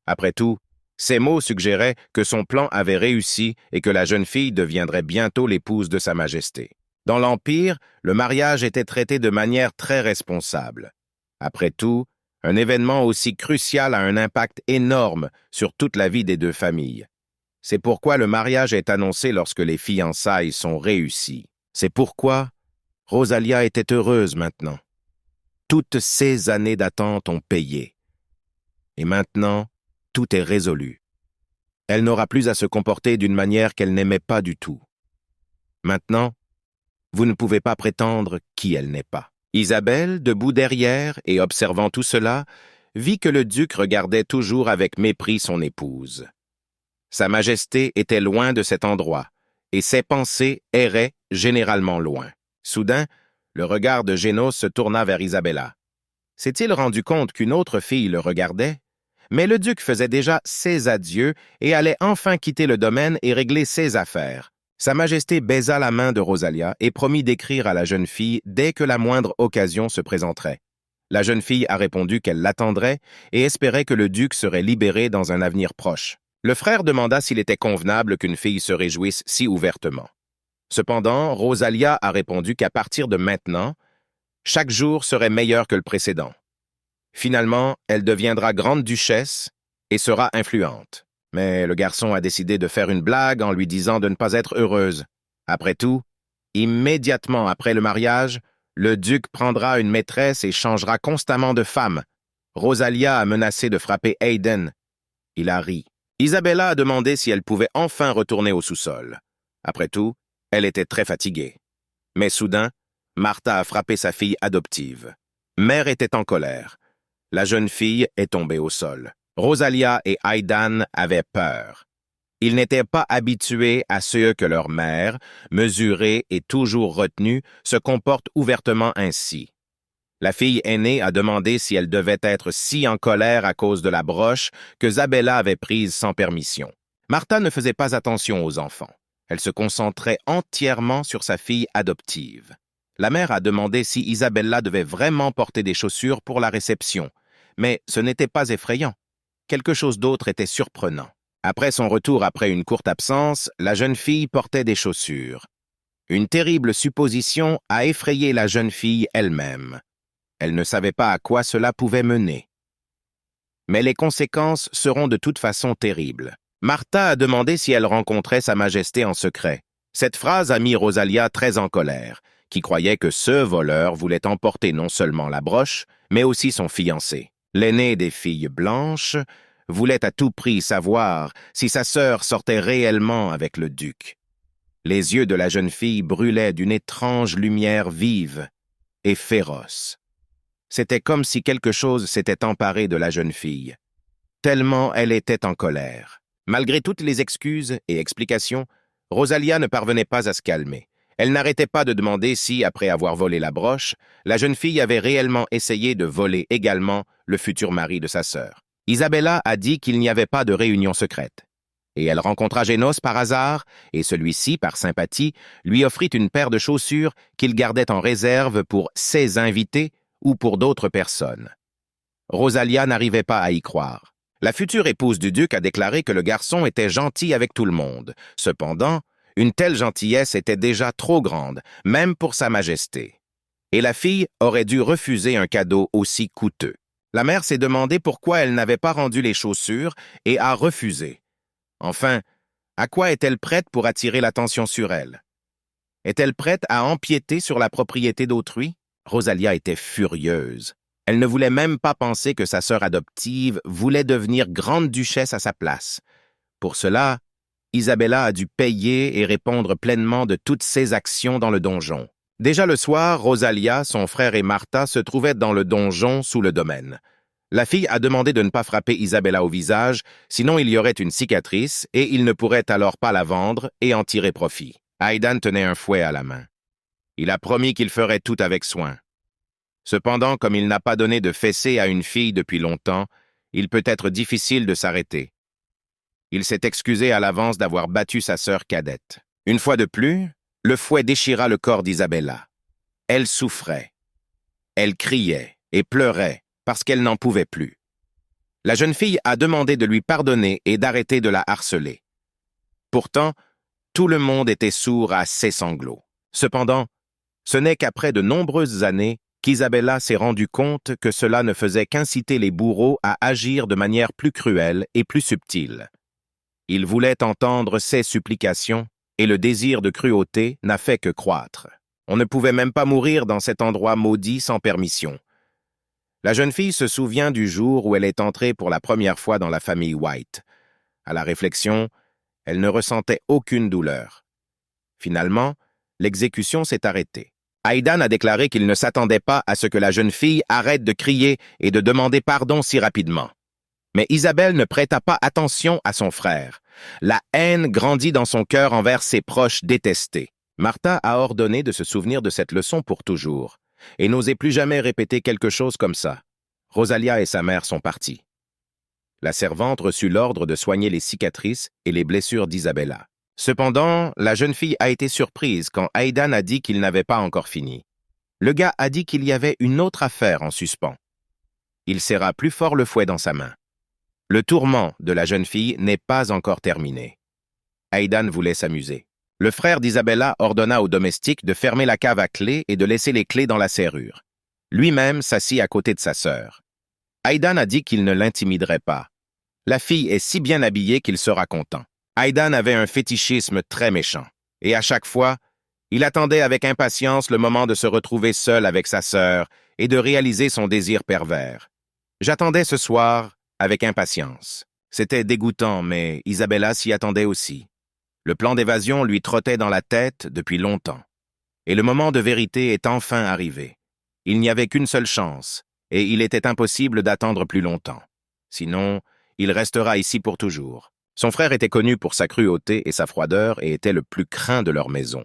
Après tout, ces mots suggéraient que son plan avait réussi et que la jeune fille deviendrait bientôt l'épouse de Sa Majesté. Dans l'Empire, le mariage était traité de manière très responsable. Après tout, un événement aussi crucial a un impact énorme sur toute la vie des deux familles. C'est pourquoi le mariage est annoncé lorsque les fiançailles sont réussies. C'est pourquoi Rosalia était heureuse maintenant. Toutes ces années d'attente ont payé. Et maintenant, tout est résolu. Elle n'aura plus à se comporter d'une manière qu'elle n'aimait pas du tout. Maintenant, vous ne pouvez pas prétendre qui elle n'est pas. Isabelle, debout derrière et observant tout cela, vit que le duc regardait toujours avec mépris son épouse. Sa Majesté était loin de cet endroit, et ses pensées erraient généralement loin. Soudain, le regard de Génos se tourna vers Isabella. S'est-il rendu compte qu'une autre fille le regardait? Mais le duc faisait déjà ses adieux et allait enfin quitter le domaine et régler ses affaires. Sa Majesté baisa la main de Rosalia et promit d'écrire à la jeune fille dès que la moindre occasion se présenterait. La jeune fille a répondu qu'elle l'attendrait et espérait que le duc serait libéré dans un avenir proche. Le frère demanda s'il était convenable qu'une fille se réjouisse si ouvertement. Cependant, Rosalia a répondu qu'à partir de maintenant, chaque jour serait meilleur que le précédent. Finalement, elle deviendra grande duchesse et sera influente. Mais le garçon a décidé de faire une blague en lui disant de ne pas être heureuse. Après tout, immédiatement après le mariage, le duc prendra une maîtresse et changera constamment de femme. Rosalia a menacé de frapper Hayden. Il a ri. Isabella a demandé si elle pouvait enfin retourner au sous-sol. Après tout, elle était très fatiguée. Mais soudain, Martha a frappé sa fille adoptive. Mère était en colère. La jeune fille est tombée au sol. Rosalia et Aidan avaient peur. Ils n'étaient pas habitués à ce que leur mère, mesurée et toujours retenue, se comporte ouvertement ainsi. La fille aînée a demandé si elle devait être si en colère à cause de la broche que Zabella avait prise sans permission. Martha ne faisait pas attention aux enfants. Elle se concentrait entièrement sur sa fille adoptive. La mère a demandé si Isabella devait vraiment porter des chaussures pour la réception, mais ce n'était pas effrayant. Quelque chose d'autre était surprenant. Après son retour après une courte absence, la jeune fille portait des chaussures. Une terrible supposition a effrayé la jeune fille elle-même. Elle ne savait pas à quoi cela pouvait mener. Mais les conséquences seront de toute façon terribles. Martha a demandé si elle rencontrait Sa Majesté en secret. Cette phrase a mis Rosalia très en colère, qui croyait que ce voleur voulait emporter non seulement la broche, mais aussi son fiancé. L'aînée des filles blanches voulait à tout prix savoir si sa sœur sortait réellement avec le duc. Les yeux de la jeune fille brûlaient d'une étrange lumière vive et féroce. C'était comme si quelque chose s'était emparé de la jeune fille, tellement elle était en colère. Malgré toutes les excuses et explications, Rosalia ne parvenait pas à se calmer. Elle n'arrêtait pas de demander si, après avoir volé la broche, la jeune fille avait réellement essayé de voler également le futur mari de sa sœur. Isabella a dit qu'il n'y avait pas de réunion secrète. Et elle rencontra Génos par hasard, et celui-ci, par sympathie, lui offrit une paire de chaussures qu'il gardait en réserve pour ses invités ou pour d'autres personnes. Rosalia n'arrivait pas à y croire. La future épouse du duc a déclaré que le garçon était gentil avec tout le monde. Cependant, une telle gentillesse était déjà trop grande, même pour sa majesté. Et la fille aurait dû refuser un cadeau aussi coûteux. La mère s'est demandé pourquoi elle n'avait pas rendu les chaussures et a refusé. Enfin, à quoi est-elle prête pour attirer l'attention sur elle? Est-elle prête à empiéter sur la propriété d'autrui? Rosalia était furieuse. Elle ne voulait même pas penser que sa sœur adoptive voulait devenir grande duchesse à sa place. Pour cela, Isabella a dû payer et répondre pleinement de toutes ses actions dans le donjon. Déjà le soir, Rosalia, son frère et Martha se trouvaient dans le donjon sous le domaine. La fille a demandé de ne pas frapper Isabella au visage, sinon il y aurait une cicatrice et il ne pourrait alors pas la vendre et en tirer profit. Aidan tenait un fouet à la main. Il a promis qu'il ferait tout avec soin. Cependant, comme il n'a pas donné de fessée à une fille depuis longtemps, il peut être difficile de s'arrêter. Il s'est excusé à l'avance d'avoir battu sa sœur cadette. Une fois de plus, le fouet déchira le corps d'Isabella. Elle souffrait. Elle criait et pleurait parce qu'elle n'en pouvait plus. La jeune fille a demandé de lui pardonner et d'arrêter de la harceler. Pourtant, tout le monde était sourd à ses sanglots. Cependant, ce n'est qu'après de nombreuses années qu'Isabella s'est rendue compte que cela ne faisait qu'inciter les bourreaux à agir de manière plus cruelle et plus subtile. Ils voulaient entendre ses supplications, et le désir de cruauté n'a fait que croître. On ne pouvait même pas mourir dans cet endroit maudit sans permission. La jeune fille se souvient du jour où elle est entrée pour la première fois dans la famille White. À la réflexion, elle ne ressentait aucune douleur. Finalement, l'exécution s'est arrêtée. Aidan a déclaré qu'il ne s'attendait pas à ce que la jeune fille arrête de crier et de demander pardon si rapidement. Mais Isabelle ne prêta pas attention à son frère. La haine grandit dans son cœur envers ses proches détestés. Martha a ordonné de se souvenir de cette leçon pour toujours, et n'osait plus jamais répéter quelque chose comme ça. Rosalia et sa mère sont partis. La servante reçut l'ordre de soigner les cicatrices et les blessures d'Isabella. Cependant, la jeune fille a été surprise quand Aidan a dit qu'il n'avait pas encore fini. Le gars a dit qu'il y avait une autre affaire en suspens. Il serra plus fort le fouet dans sa main. Le tourment de la jeune fille n'est pas encore terminé. Aidan voulait s'amuser. Le frère d'Isabella ordonna aux domestiques de fermer la cave à clé et de laisser les clés dans la serrure. Lui-même s'assit à côté de sa sœur. Aidan a dit qu'il ne l'intimiderait pas. La fille est si bien habillée qu'il sera content. Aidan avait un fétichisme très méchant, et à chaque fois, il attendait avec impatience le moment de se retrouver seul avec sa sœur et de réaliser son désir pervers. J'attendais ce soir avec impatience. C'était dégoûtant, mais Isabella s'y attendait aussi. Le plan d'évasion lui trottait dans la tête depuis longtemps. Et le moment de vérité est enfin arrivé. Il n'y avait qu'une seule chance, et il était impossible d'attendre plus longtemps. Sinon, il restera ici pour toujours. Son frère était connu pour sa cruauté et sa froideur et était le plus craint de leur maison.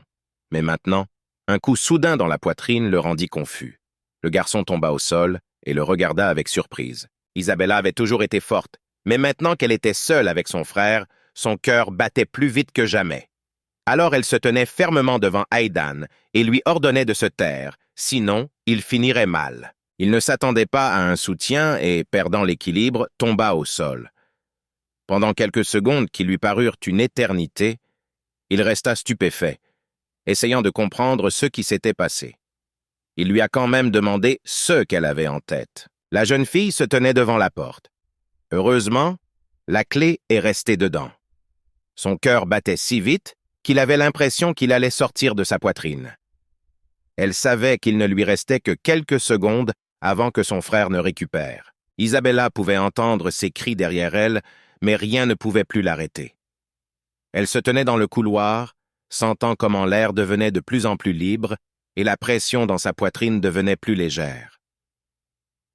Mais maintenant, un coup soudain dans la poitrine le rendit confus. Le garçon tomba au sol et le regarda avec surprise. Isabella avait toujours été forte, mais maintenant qu'elle était seule avec son frère, son cœur battait plus vite que jamais. Alors elle se tenait fermement devant Aidan et lui ordonnait de se taire, sinon il finirait mal. Il ne s'attendait pas à un soutien et, perdant l'équilibre, tomba au sol. Pendant quelques secondes qui lui parurent une éternité, il resta stupéfait, essayant de comprendre ce qui s'était passé. Il lui a quand même demandé ce qu'elle avait en tête. La jeune fille se tenait devant la porte. Heureusement, la clé est restée dedans. Son cœur battait si vite qu'il avait l'impression qu'il allait sortir de sa poitrine. Elle savait qu'il ne lui restait que quelques secondes avant que son frère ne récupère. Isabella pouvait entendre ses cris derrière elle, mais rien ne pouvait plus l'arrêter. Elle se tenait dans le couloir, sentant comment l'air devenait de plus en plus libre et la pression dans sa poitrine devenait plus légère.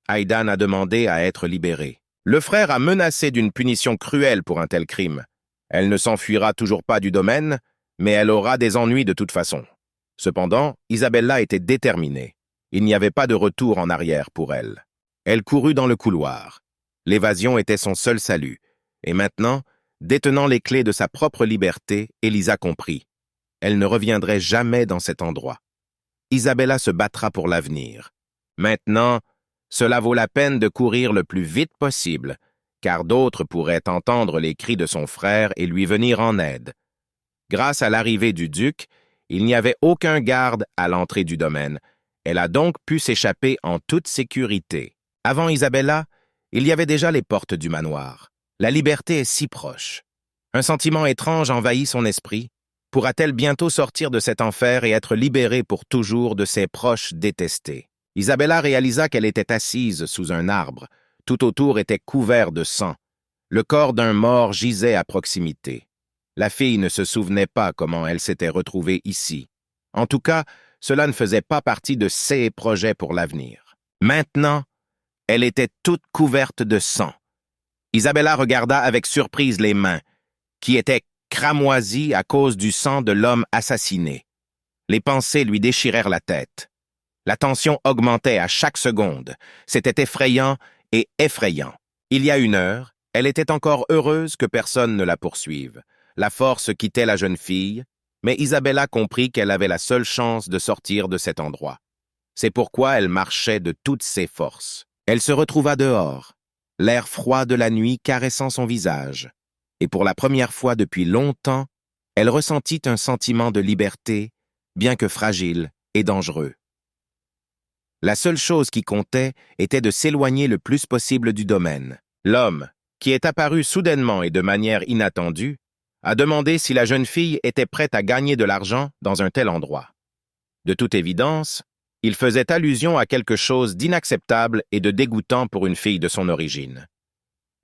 Aidan a demandé à être libérée. Le frère a menacé d'une punition cruelle pour un tel crime. Elle ne s'enfuira toujours pas du domaine, mais elle aura des ennuis de toute façon. Cependant, Isabella était déterminée. Il n'y avait pas de retour en arrière pour elle. Elle courut dans le couloir. L'évasion était son seul salut. Et maintenant, détenant les clés de sa propre liberté, Elisa comprit. Elle ne reviendrait jamais dans cet endroit. Isabella se battra pour l'avenir. Maintenant, cela vaut la peine de courir le plus vite possible, car d'autres pourraient entendre les cris de son frère et lui venir en aide. Grâce à l'arrivée du duc, il n'y avait aucun garde à l'entrée du domaine. Elle a donc pu s'échapper en toute sécurité. Avant Isabella, il y avait déjà les portes du manoir. La liberté est si proche. Un sentiment étrange envahit son esprit. Pourra-t-elle bientôt sortir de cet enfer et être libérée pour toujours de ses proches détestés? Isabella réalisa qu'elle était assise sous un arbre. Tout autour était couvert de sang. Le corps d'un mort gisait à proximité. La fille ne se souvenait pas comment elle s'était retrouvée ici. En tout cas, cela ne faisait pas partie de ses projets pour l'avenir. Maintenant, elle était toute couverte de sang. Isabella regarda avec surprise les mains, qui étaient cramoisies à cause du sang de l'homme assassiné. Les pensées lui déchirèrent la tête. La tension augmentait à chaque seconde. C'était effrayant et effrayant. Il y a 1 heure, elle était encore heureuse que personne ne la poursuive. La force quittait la jeune fille, mais Isabella comprit qu'elle avait la seule chance de sortir de cet endroit. C'est pourquoi elle marchait de toutes ses forces. Elle se retrouva dehors, l'air froid de la nuit caressant son visage, et pour la première fois depuis longtemps, elle ressentit un sentiment de liberté, bien que fragile et dangereux. La seule chose qui comptait était de s'éloigner le plus possible du domaine. L'homme, qui est apparu soudainement et de manière inattendue, a demandé si la jeune fille était prête à gagner de l'argent dans un tel endroit. De toute évidence, il faisait allusion à quelque chose d'inacceptable et de dégoûtant pour une fille de son origine.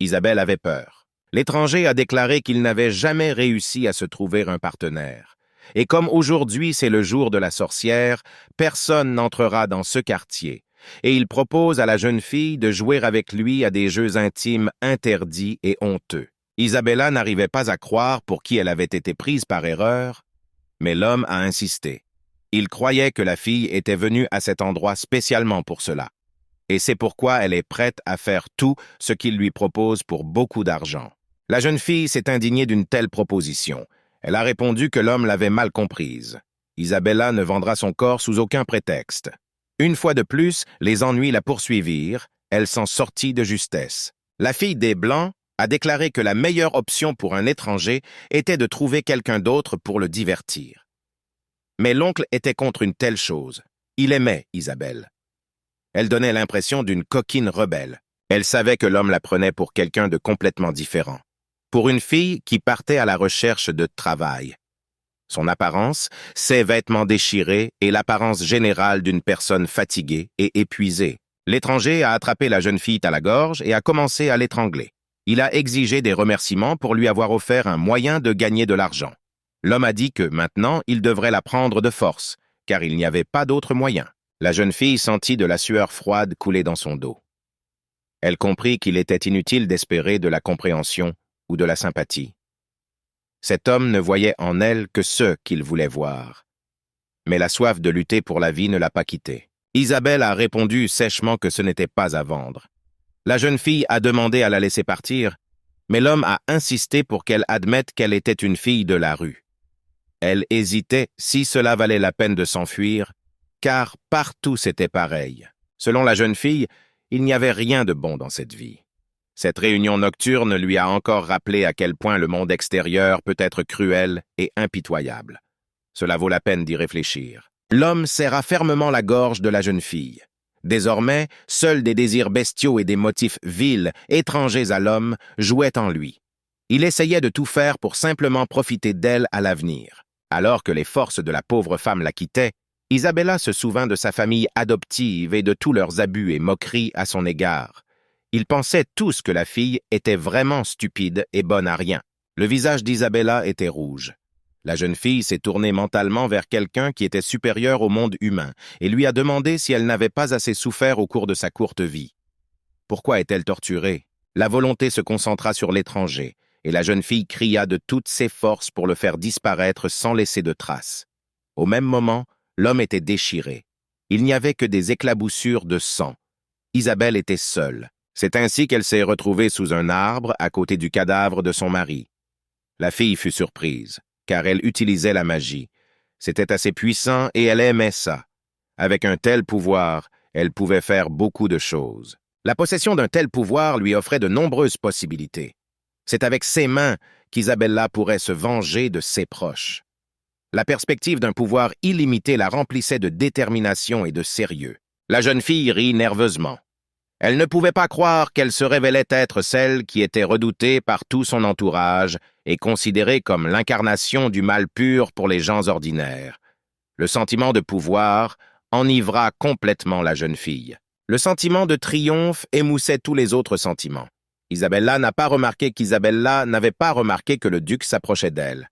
Isabelle avait peur. L'étranger a déclaré qu'il n'avait jamais réussi à se trouver un partenaire. Et comme aujourd'hui c'est le jour de la sorcière, personne n'entrera dans ce quartier. Et il propose à la jeune fille de jouer avec lui à des jeux intimes interdits et honteux. Isabella n'arrivait pas à croire pour qui elle avait été prise par erreur, mais l'homme a insisté. Il croyait que la fille était venue à cet endroit spécialement pour cela. Et c'est pourquoi elle est prête à faire tout ce qu'il lui propose pour beaucoup d'argent. La jeune fille s'est indignée d'une telle proposition. Elle a répondu que l'homme l'avait mal comprise. Isabella ne vendra son corps sous aucun prétexte. Une fois de plus, les ennuis la poursuivirent, elle s'en sortit de justesse. La fille des Blancs a déclaré que la meilleure option pour un étranger était de trouver quelqu'un d'autre pour le divertir. Mais l'oncle était contre une telle chose. Il aimait Isabelle. Elle donnait l'impression d'une coquine rebelle. Elle savait que l'homme la prenait pour quelqu'un de complètement différent. Pour une fille qui partait à la recherche de travail. Son apparence, ses vêtements déchirés et l'apparence générale d'une personne fatiguée et épuisée. L'étranger a attrapé la jeune fille à la gorge et a commencé à l'étrangler. Il a exigé des remerciements pour lui avoir offert un moyen de gagner de l'argent. L'homme a dit que maintenant, il devrait la prendre de force, car il n'y avait pas d'autre moyen. La jeune fille sentit de la sueur froide couler dans son dos. Elle comprit qu'il était inutile d'espérer de la compréhension ou de la sympathie. Cet homme ne voyait en elle que ce qu'il voulait voir. Mais la soif de lutter pour la vie ne l'a pas quitté. Isabelle a répondu sèchement que ce n'était pas à vendre. La jeune fille a demandé à la laisser partir, mais l'homme a insisté pour qu'elle admette qu'elle était une fille de la rue. Elle hésitait si cela valait la peine de s'enfuir, car partout c'était pareil. Selon la jeune fille, il n'y avait rien de bon dans cette vie. Cette réunion nocturne lui a encore rappelé à quel point le monde extérieur peut être cruel et impitoyable. Cela vaut la peine d'y réfléchir. L'homme serra fermement la gorge de la jeune fille. Désormais, seuls des désirs bestiaux et des motifs vils, étrangers à l'homme, jouaient en lui. Il essayait de tout faire pour simplement profiter d'elle à l'avenir. Alors que les forces de la pauvre femme la quittaient, Isabella se souvint de sa famille adoptive et de tous leurs abus et moqueries à son égard. Ils pensaient tous que la fille était vraiment stupide et bonne à rien. Le visage d'Isabella était rouge. La jeune fille s'est tournée mentalement vers quelqu'un qui était supérieur au monde humain et lui a demandé si elle n'avait pas assez souffert au cours de sa courte vie. Pourquoi est-elle torturée? La volonté se concentra sur l'étranger, et la jeune fille cria de toutes ses forces pour le faire disparaître sans laisser de traces. Au même moment, l'homme était déchiré. Il n'y avait que des éclaboussures de sang. Isabelle était seule. C'est ainsi qu'elle s'est retrouvée sous un arbre à côté du cadavre de son mari. La fille fut surprise, car elle utilisait la magie. C'était assez puissant et elle aimait ça. Avec un tel pouvoir, elle pouvait faire beaucoup de choses. La possession d'un tel pouvoir lui offrait de nombreuses possibilités. C'est avec ses mains qu'Isabella pourrait se venger de ses proches. La perspective d'un pouvoir illimité la remplissait de détermination et de sérieux. La jeune fille rit nerveusement. Elle ne pouvait pas croire qu'elle se révélait être celle qui était redoutée par tout son entourage et considérée comme l'incarnation du mal pur pour les gens ordinaires. Le sentiment de pouvoir enivra complètement la jeune fille. Le sentiment de triomphe émoussait tous les autres sentiments. Isabella n'a pas remarqué qu'Isabella n'avait pas remarqué que le duc s'approchait d'elle.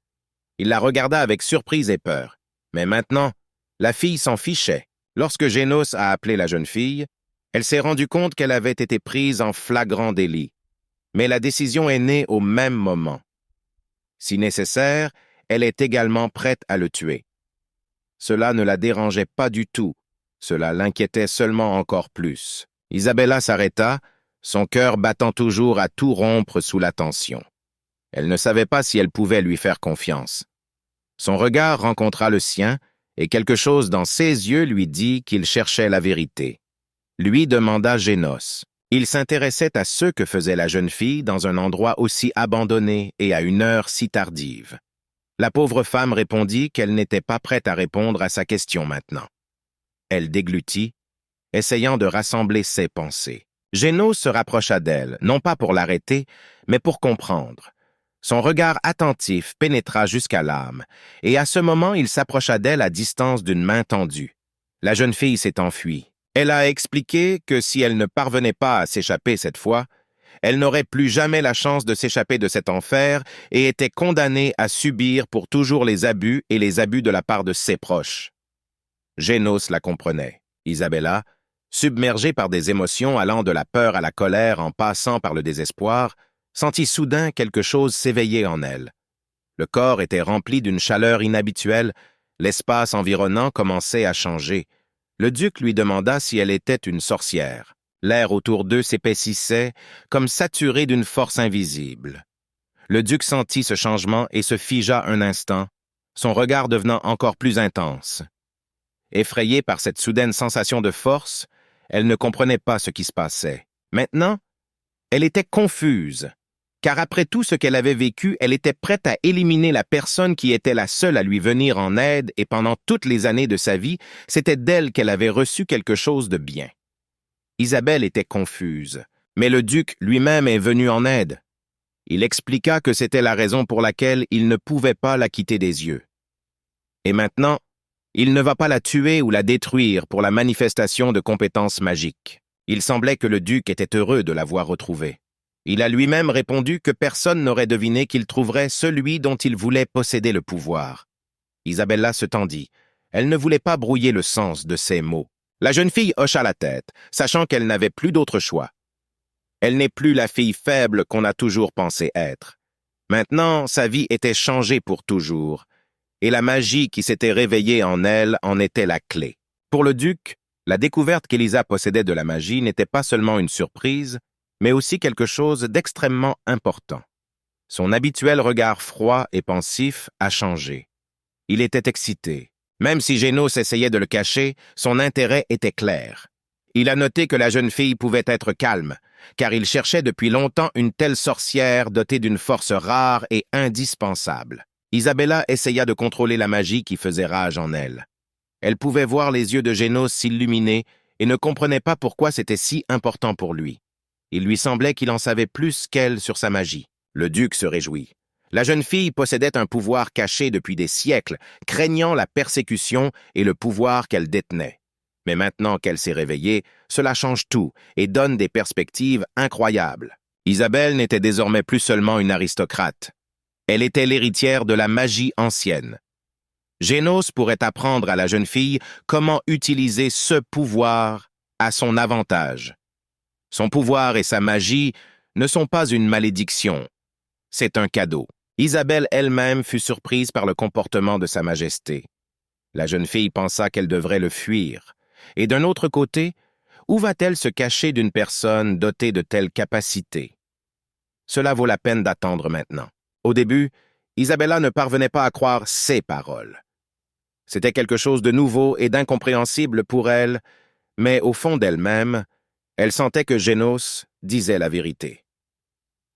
Il la regarda avec surprise et peur. Mais maintenant, la fille s'en fichait. Lorsque Génos a appelé la jeune fille, elle s'est rendue compte qu'elle avait été prise en flagrant délit. Mais la décision est née au même moment. Si nécessaire, elle est également prête à le tuer. Cela ne la dérangeait pas du tout. Cela l'inquiétait seulement encore plus. Isabella s'arrêta, son cœur battant toujours à tout rompre sous la tension. Elle ne savait pas si elle pouvait lui faire confiance. Son regard rencontra le sien, et quelque chose dans ses yeux lui dit qu'il cherchait la vérité. Lui demanda Génos. Il s'intéressait à ce que faisait la jeune fille dans un endroit aussi abandonné et à une heure si tardive. La pauvre femme répondit qu'elle n'était pas prête à répondre à sa question maintenant. Elle déglutit, essayant de rassembler ses pensées. Génos se rapprocha d'elle, non pas pour l'arrêter, mais pour comprendre. Son regard attentif pénétra jusqu'à l'âme, et à ce moment il s'approcha d'elle à distance d'une main tendue. La jeune fille s'est enfuie. Elle a expliqué que si elle ne parvenait pas à s'échapper cette fois, elle n'aurait plus jamais la chance de s'échapper de cet enfer et était condamnée à subir pour toujours les abus et les abus de la part de ses proches. Génos la comprenait. Isabella, submergée par des émotions allant de la peur à la colère en passant par le désespoir, sentit soudain quelque chose s'éveiller en elle. Le corps était rempli d'une chaleur inhabituelle, l'espace environnant commençait à changer. Le duc lui demanda si elle était une sorcière. L'air autour d'eux s'épaississait, comme saturé d'une force invisible. Le duc sentit ce changement et se figea un instant, son regard devenant encore plus intense. Effrayée par cette soudaine sensation de force, elle ne comprenait pas ce qui se passait. Maintenant, elle était confuse, car après tout ce qu'elle avait vécu, elle était prête à éliminer la personne qui était la seule à lui venir en aide et pendant toutes les années de sa vie, c'était d'elle qu'elle avait reçu quelque chose de bien. Isabelle était confuse, mais le duc lui-même est venu en aide. Il expliqua que c'était la raison pour laquelle il ne pouvait pas la quitter des yeux. Et maintenant, il ne va pas la tuer ou la détruire pour la manifestation de compétences magiques. Il semblait que le duc était heureux de l'avoir retrouvée. Il a lui-même répondu que personne n'aurait deviné qu'il trouverait celui dont il voulait posséder le pouvoir. Isabella se tendit. Elle ne voulait pas brouiller le sens de ses mots. La jeune fille hocha la tête, sachant qu'elle n'avait plus d'autre choix. Elle n'est plus la fille faible qu'on a toujours pensé être. Maintenant, sa vie était changée pour toujours, et la magie qui s'était réveillée en elle en était la clé. Pour le duc, la découverte qu'Elisa possédait de la magie n'était pas seulement une surprise, mais aussi quelque chose d'extrêmement important. Son habituel regard froid et pensif a changé. Il était excité. Même si Génos essayait de le cacher, son intérêt était clair. Il a noté que la jeune fille pouvait être calme, car il cherchait depuis longtemps une telle sorcière dotée d'une force rare et indispensable. Isabella essaya de contrôler la magie qui faisait rage en elle. Elle pouvait voir les yeux de Génos s'illuminer et ne comprenait pas pourquoi c'était si important pour lui. Il lui semblait qu'il en savait plus qu'elle sur sa magie. Le duc se réjouit. La jeune fille possédait un pouvoir caché depuis des siècles, craignant la persécution et le pouvoir qu'elle détenait. Mais maintenant qu'elle s'est réveillée, cela change tout et donne des perspectives incroyables. Isabelle n'était désormais plus seulement une aristocrate. Elle était l'héritière de la magie ancienne. Génos pourrait apprendre à la jeune fille comment utiliser ce pouvoir à son avantage. Son pouvoir et sa magie ne sont pas une malédiction, c'est un cadeau. Isabelle elle-même fut surprise par le comportement de Sa Majesté. La jeune fille pensa qu'elle devrait le fuir. Et d'un autre côté, où va-t-elle se cacher d'une personne dotée de telles capacités? Cela vaut la peine d'attendre maintenant. Au début, Isabella ne parvenait pas à croire ses paroles. C'était quelque chose de nouveau et d'incompréhensible pour elle, mais au fond d'elle-même, elle sentait que Génos disait la vérité.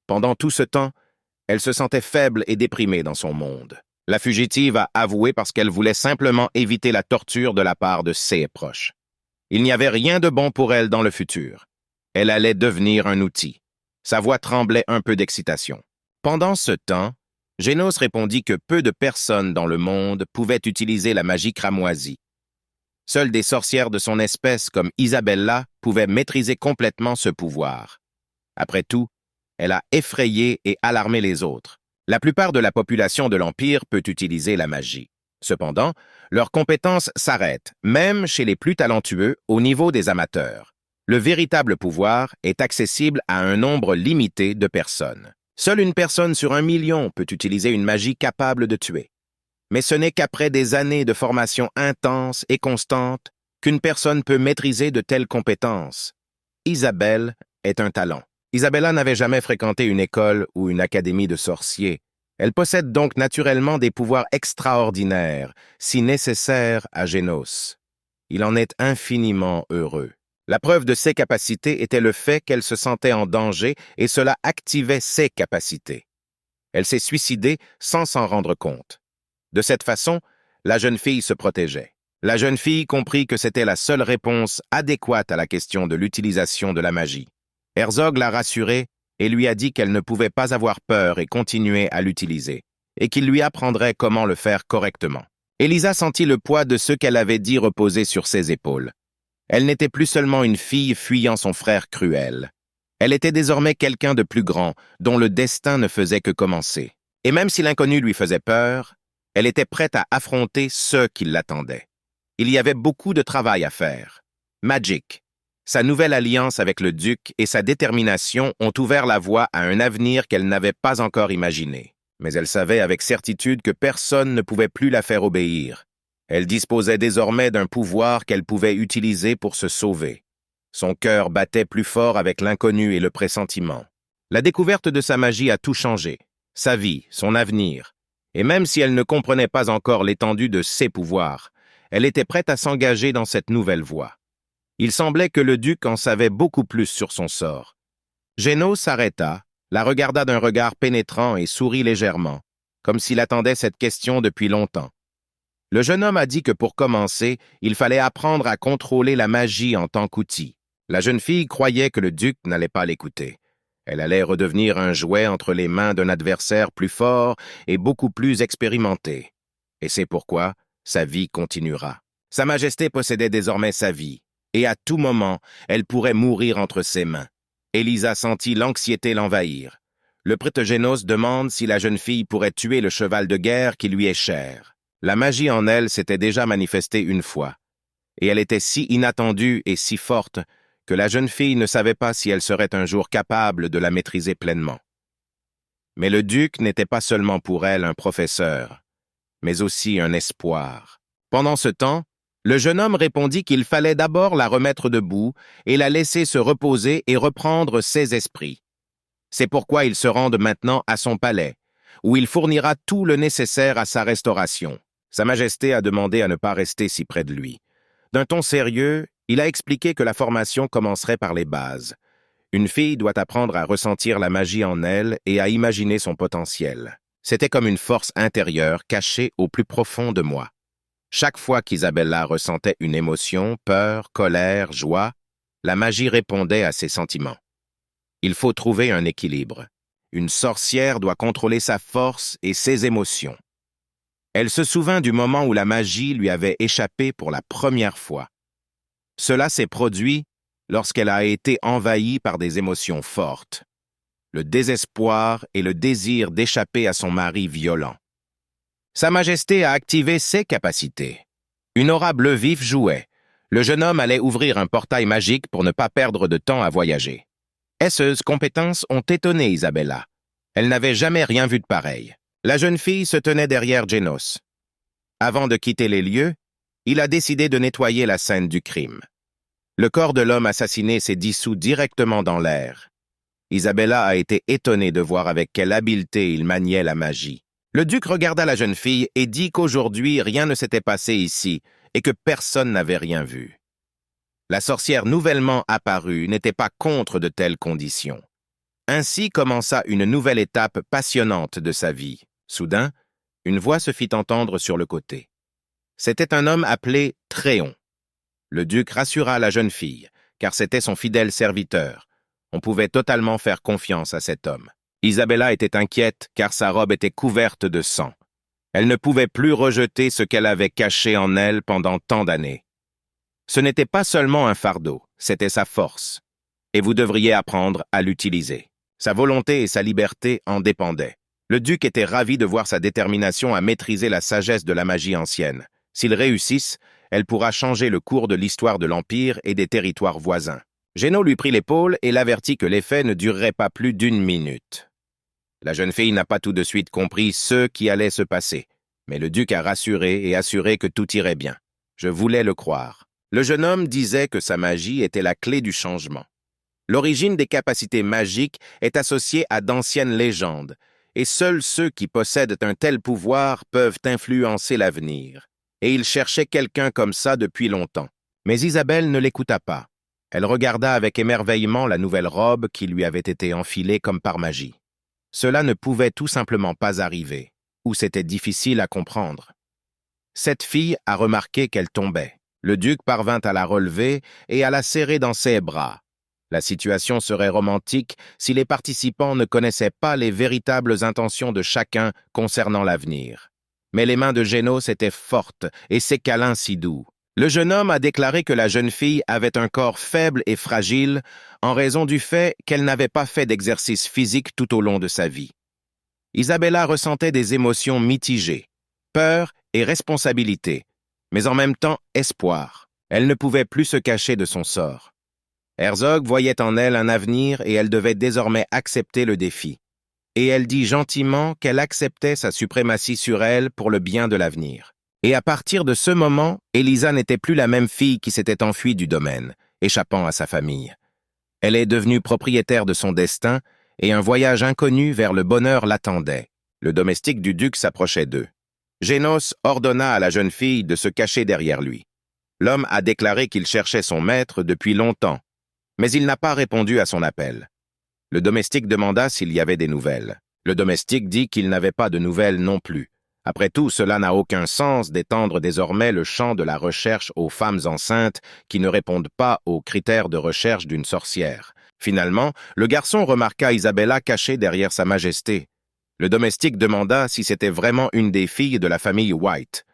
Pendant tout ce temps, elle se sentait faible et déprimée dans son monde. La fugitive a avoué parce qu'elle voulait simplement éviter la torture de la part de ses proches. Il n'y avait rien de bon pour elle dans le futur. Elle allait devenir un outil. Sa voix tremblait un peu d'excitation. Pendant ce temps, Génos répondit que peu de personnes dans le monde pouvaient utiliser la magie cramoisie. Seules des sorcières de son espèce comme Isabella pouvaient maîtriser complètement ce pouvoir. Après tout, elle a effrayé et alarmé les autres. La plupart de la population de l'Empire peut utiliser la magie. Cependant, leurs compétences s'arrêtent, même chez les plus talentueux, au niveau des amateurs. Le véritable pouvoir est accessible à un nombre limité de personnes. Seule une personne sur 1 million peut utiliser une magie capable de tuer. Mais ce n'est qu'après des années de formation intense et constante qu'une personne peut maîtriser de telles compétences. Isabelle est un talent. Isabella n'avait jamais fréquenté une école ou une académie de sorciers. Elle possède donc naturellement des pouvoirs extraordinaires, si nécessaires à Génos. Il en est infiniment heureux. La preuve de ses capacités était le fait qu'elle se sentait en danger et cela activait ses capacités. Elle s'est suicidée sans s'en rendre compte. De cette façon, la jeune fille se protégeait. La jeune fille comprit que c'était la seule réponse adéquate à la question de l'utilisation de la magie. Herzog l'a rassurée et lui a dit qu'elle ne pouvait pas avoir peur et continuer à l'utiliser, et qu'il lui apprendrait comment le faire correctement. Elisa sentit le poids de ce qu'elle avait dit reposer sur ses épaules. Elle n'était plus seulement une fille fuyant son frère cruel. Elle était désormais quelqu'un de plus grand, dont le destin ne faisait que commencer. Et même si l'inconnu lui faisait peur, elle était prête à affronter ceux qui l'attendaient. Il y avait beaucoup de travail à faire. Magic, sa nouvelle alliance avec le duc et sa détermination ont ouvert la voie à un avenir qu'elle n'avait pas encore imaginé. Mais elle savait avec certitude que personne ne pouvait plus la faire obéir. Elle disposait désormais d'un pouvoir qu'elle pouvait utiliser pour se sauver. Son cœur battait plus fort avec l'inconnu et le pressentiment. La découverte de sa magie a tout changé, sa vie, son avenir. Et même si elle ne comprenait pas encore l'étendue de ses pouvoirs, elle était prête à s'engager dans cette nouvelle voie. Il semblait que le duc en savait beaucoup plus sur son sort. Génos s'arrêta, la regarda d'un regard pénétrant et sourit légèrement, comme s'il attendait cette question depuis longtemps. Le jeune homme a dit que pour commencer, il fallait apprendre à contrôler la magie en tant qu'outil. La jeune fille croyait que le duc n'allait pas l'écouter. Elle allait redevenir un jouet entre les mains d'un adversaire plus fort et beaucoup plus expérimenté. Et c'est pourquoi sa vie continuera. Sa Majesté possédait désormais sa vie, et à tout moment, elle pourrait mourir entre ses mains. Elisa sentit l'anxiété l'envahir. Le prêtre Génos demande si la jeune fille pourrait tuer le cheval de guerre qui lui est cher. La magie en elle s'était déjà manifestée une fois, et elle était si inattendue et si forte que la jeune fille ne savait pas si elle serait un jour capable de la maîtriser pleinement. Mais le duc n'était pas seulement pour elle un professeur, mais aussi un espoir. Pendant ce temps, le jeune homme répondit qu'il fallait d'abord la remettre debout et la laisser se reposer et reprendre ses esprits. C'est pourquoi il se rende maintenant à son palais, où il fournira tout le nécessaire à sa restauration. Sa Majesté a demandé à ne pas rester si près de lui. D'un ton sérieux, il a expliqué que la formation commencerait par les bases. Une fille doit apprendre à ressentir la magie en elle et à imaginer son potentiel. C'était comme une force intérieure cachée au plus profond de moi. Chaque fois qu'Isabella ressentait une émotion, peur, colère, joie, la magie répondait à ses sentiments. Il faut trouver un équilibre. Une sorcière doit contrôler sa force et ses émotions. Elle se souvint du moment où la magie lui avait échappé pour la première fois. Cela s'est produit lorsqu'elle a été envahie par des émotions fortes. le désespoir et le désir d'échapper à son mari violent. Sa Majesté a activé ses capacités. Une aura bleu vif jouait. Le jeune homme allait ouvrir un portail magique pour ne pas perdre de temps à voyager. Ces compétences ont étonné Isabella. Elle n'avait jamais rien vu de pareil. La jeune fille se tenait derrière Genos. Avant de quitter les lieux, il a décidé de nettoyer la scène du crime. Le corps de l'homme assassiné s'est dissous directement dans l'air. Isabella a été étonnée de voir avec quelle habileté il maniait la magie. Le duc regarda la jeune fille et dit qu'aujourd'hui rien ne s'était passé ici et que personne n'avait rien vu. La sorcière nouvellement apparue n'était pas contre de telles conditions. Ainsi commença une nouvelle étape passionnante de sa vie. Soudain, une voix se fit entendre sur le côté. C'était un homme appelé Tréon. Le duc rassura la jeune fille, car c'était son fidèle serviteur. On pouvait totalement faire confiance à cet homme. Isabella était inquiète, car sa robe était couverte de sang. Elle ne pouvait plus rejeter ce qu'elle avait caché en elle pendant tant d'années. Ce n'était pas seulement un fardeau, c'était sa force. Et vous devriez apprendre à l'utiliser. Sa volonté et sa liberté en dépendaient. Le duc était ravi de voir sa détermination à maîtriser la sagesse de la magie ancienne. S'ils réussissent, elle pourra changer le cours de l'histoire de l'Empire et des territoires voisins. Géno lui prit l'épaule et l'avertit que l'effet ne durerait pas plus d'1 minute. La jeune fille n'a pas tout de suite compris ce qui allait se passer, mais le duc a rassuré et assuré que tout irait bien. Je voulais le croire. Le jeune homme disait que sa magie était la clé du changement. L'origine des capacités magiques est associée à d'anciennes légendes, et seuls ceux qui possèdent un tel pouvoir peuvent influencer l'avenir. Et il cherchait quelqu'un comme ça depuis longtemps. Mais Isabelle ne l'écouta pas. Elle regarda avec émerveillement la nouvelle robe qui lui avait été enfilée comme par magie. Cela ne pouvait tout simplement pas arriver, ou c'était difficile à comprendre. Cette fille a remarqué qu'elle tombait. Le duc parvint à la relever et à la serrer dans ses bras. La situation serait romantique si les participants ne connaissaient pas les véritables intentions de chacun concernant l'avenir. Mais les mains de Génos étaient fortes et ses câlins si doux. Le jeune homme a déclaré que la jeune fille avait un corps faible et fragile en raison du fait qu'elle n'avait pas fait d'exercice physique tout au long de sa vie. Isabella ressentait des émotions mitigées, peur et responsabilité, mais en même temps espoir. Elle ne pouvait plus se cacher de son sort. Herzog voyait en elle un avenir et elle devait désormais accepter le défi. Et elle dit gentiment qu'elle acceptait sa suprématie sur elle pour le bien de l'avenir. Et à partir de ce moment, Elisa n'était plus la même fille qui s'était enfuie du domaine, échappant à sa famille. Elle est devenue propriétaire de son destin et un voyage inconnu vers le bonheur l'attendait. Le domestique du duc s'approchait d'eux. Génos ordonna à la jeune fille de se cacher derrière lui. L'homme a déclaré qu'il cherchait son maître depuis longtemps, mais il n'a pas répondu à son appel. Le domestique demanda s'il y avait des nouvelles. Le domestique dit qu'il n'avait pas de nouvelles non plus. Après tout, cela n'a aucun sens d'étendre désormais le champ de la recherche aux femmes enceintes qui ne répondent pas aux critères de recherche d'une sorcière. Finalement, le garçon remarqua Isabella cachée derrière sa majesté. Le domestique demanda si c'était vraiment une des filles de la famille White.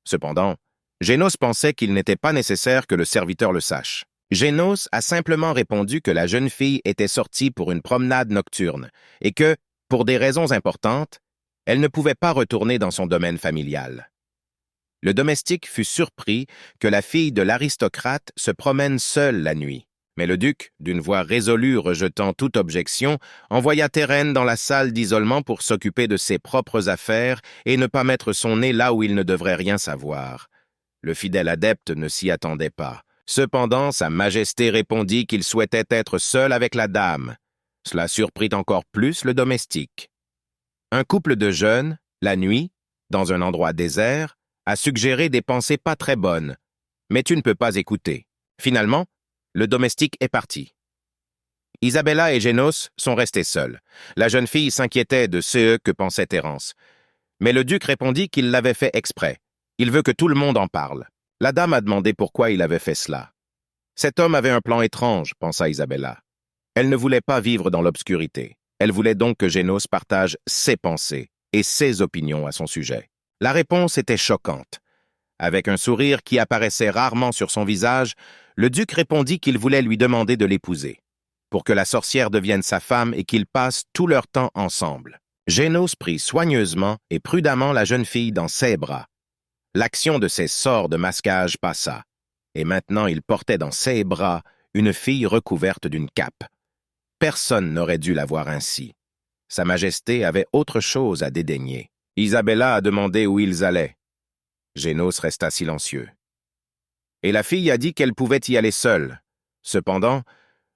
Cependant, Génos pensait qu'il n'était pas nécessaire que le serviteur le sache. Génos a simplement répondu que la jeune fille était sortie pour une promenade nocturne et que, pour des raisons importantes, elle ne pouvait pas retourner dans son domaine familial. Le domestique fut surpris que la fille de l'aristocrate se promène seule la nuit, mais le duc, d'une voix résolue rejetant toute objection, envoya Thérène dans la salle d'isolement pour s'occuper de ses propres affaires et ne pas mettre son nez là où il ne devrait rien savoir. Le fidèle adepte ne s'y attendait pas. Cependant, sa majesté répondit qu'il souhaitait être seul avec la dame. Cela surprit encore plus le domestique. Un couple de jeunes, la nuit, dans un endroit désert, a suggéré des pensées pas très bonnes, mais tu ne peux pas écouter. Finalement, le domestique est parti. Isabella et Génos sont restés seuls. La jeune fille s'inquiétait de ce que pensait Thérence. Mais le duc répondit qu'il l'avait fait exprès. Il veut que tout le monde en parle. La dame a demandé pourquoi il avait fait cela. Cet homme avait un plan étrange, pensa Isabella. Elle ne voulait pas vivre dans l'obscurité. Elle voulait donc que Génos partage ses pensées et ses opinions à son sujet. La réponse était choquante. Avec un sourire qui apparaissait rarement sur son visage, le duc répondit qu'il voulait lui demander de l'épouser. pour que la sorcière devienne sa femme et qu'ils passent tout leur temps ensemble. Génos prit soigneusement et prudemment la jeune fille dans ses bras. L'action de ses sorts de masquage passa, et maintenant il portait dans ses bras une fille recouverte d'une cape. Personne n'aurait dû la voir ainsi. Sa Majesté avait autre chose à dédaigner. Isabella a demandé où ils allaient. Génos resta silencieux. Et la fille a dit qu'elle pouvait y aller seule. Cependant,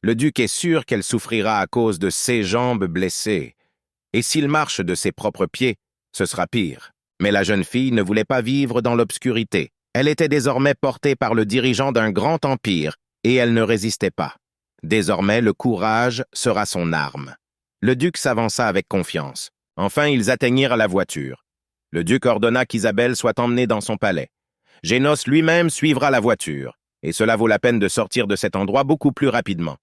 le duc est sûr qu'elle souffrira à cause de ses jambes blessées. Et s'il marche de ses propres pieds, ce sera pire. Mais la jeune fille ne voulait pas vivre dans l'obscurité. Elle était désormais portée par le dirigeant d'un grand empire, et elle ne résistait pas. Désormais, le courage sera son arme. Le duc s'avança avec confiance. Enfin, ils atteignirent la voiture. Le duc ordonna qu'Isabelle soit emmenée dans son palais. Génos lui-même suivra la voiture, et cela vaut la peine de sortir de cet endroit beaucoup plus rapidement.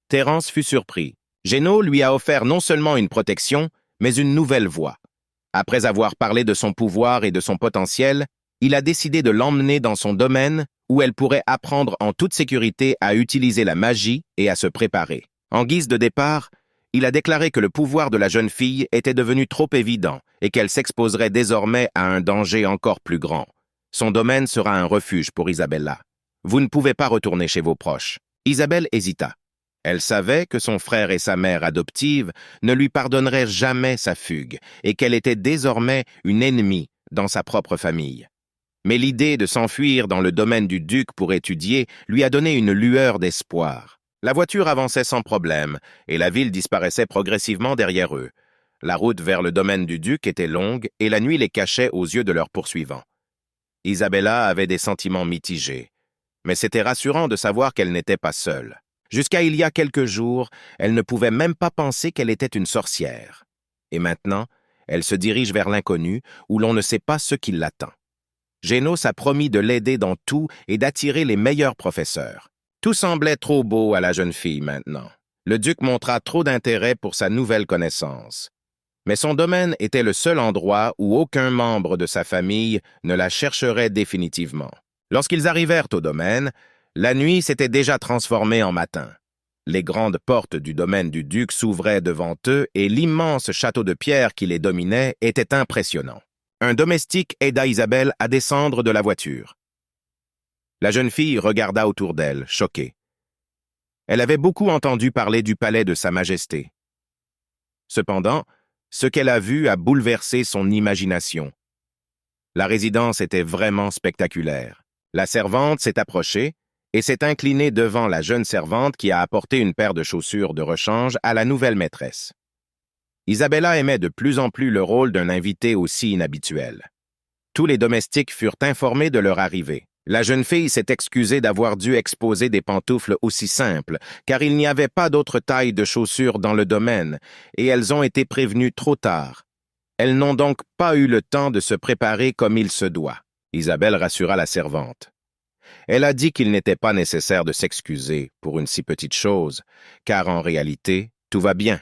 Thérence fut surpris. Génos lui a offert non seulement une protection, mais une nouvelle voie. Après avoir parlé de son pouvoir et de son potentiel, il a décidé de l'emmener dans son domaine où elle pourrait apprendre en toute sécurité à utiliser la magie et à se préparer. En guise de départ, il a déclaré que le pouvoir de la jeune fille était devenu trop évident et qu'elle s'exposerait désormais à un danger encore plus grand. Son domaine sera un refuge pour Isabella. Vous ne pouvez pas retourner chez vos proches. Isabelle hésita. Elle savait que son frère et sa mère adoptive ne lui pardonneraient jamais sa fugue et qu'elle était désormais une ennemie dans sa propre famille. Mais l'idée de s'enfuir dans le domaine du duc pour étudier lui a donné une lueur d'espoir. La voiture avançait sans problème et la ville disparaissait progressivement derrière eux. La route vers le domaine du duc était longue et la nuit les cachait aux yeux de leurs poursuivants. Isabella avait des sentiments mitigés, mais c'était rassurant de savoir qu'elle n'était pas seule. Jusqu'à il y a quelques jours, elle ne pouvait même pas penser qu'elle était une sorcière. Et maintenant, elle se dirige vers l'inconnu, où l'on ne sait pas ce qui l'attend. Génos a promis de l'aider dans tout et d'attirer les meilleurs professeurs. Tout semblait trop beau à la jeune fille maintenant. Le duc montra trop d'intérêt pour sa nouvelle connaissance. Mais son domaine était le seul endroit où aucun membre de sa famille ne la chercherait définitivement. Lorsqu'ils arrivèrent au domaine, la nuit s'était déjà transformée en matin. Les grandes portes du domaine du duc s'ouvraient devant eux et l'immense château de pierre qui les dominait était impressionnant. Un domestique aida Isabelle à descendre de la voiture. La jeune fille regarda autour d'elle, choquée. Elle avait beaucoup entendu parler du palais de Sa Majesté. Cependant, ce qu'elle a vu a bouleversé son imagination. La résidence était vraiment spectaculaire. La servante s'est approchée et s'est inclinée devant la jeune servante qui a apporté une paire de chaussures de rechange à la nouvelle maîtresse. Isabella aimait de plus en plus le rôle d'un invité aussi inhabituel. Tous les domestiques furent informés de leur arrivée. La jeune fille s'est excusée d'avoir dû exposer des pantoufles aussi simples, car il n'y avait pas d'autre taille de chaussures dans le domaine, et elles ont été prévenues trop tard. Elles n'ont donc pas eu le temps de se préparer comme il se doit. Isabelle rassura la servante. Elle a dit qu'il n'était pas nécessaire de s'excuser pour une si petite chose, car en réalité, tout va bien.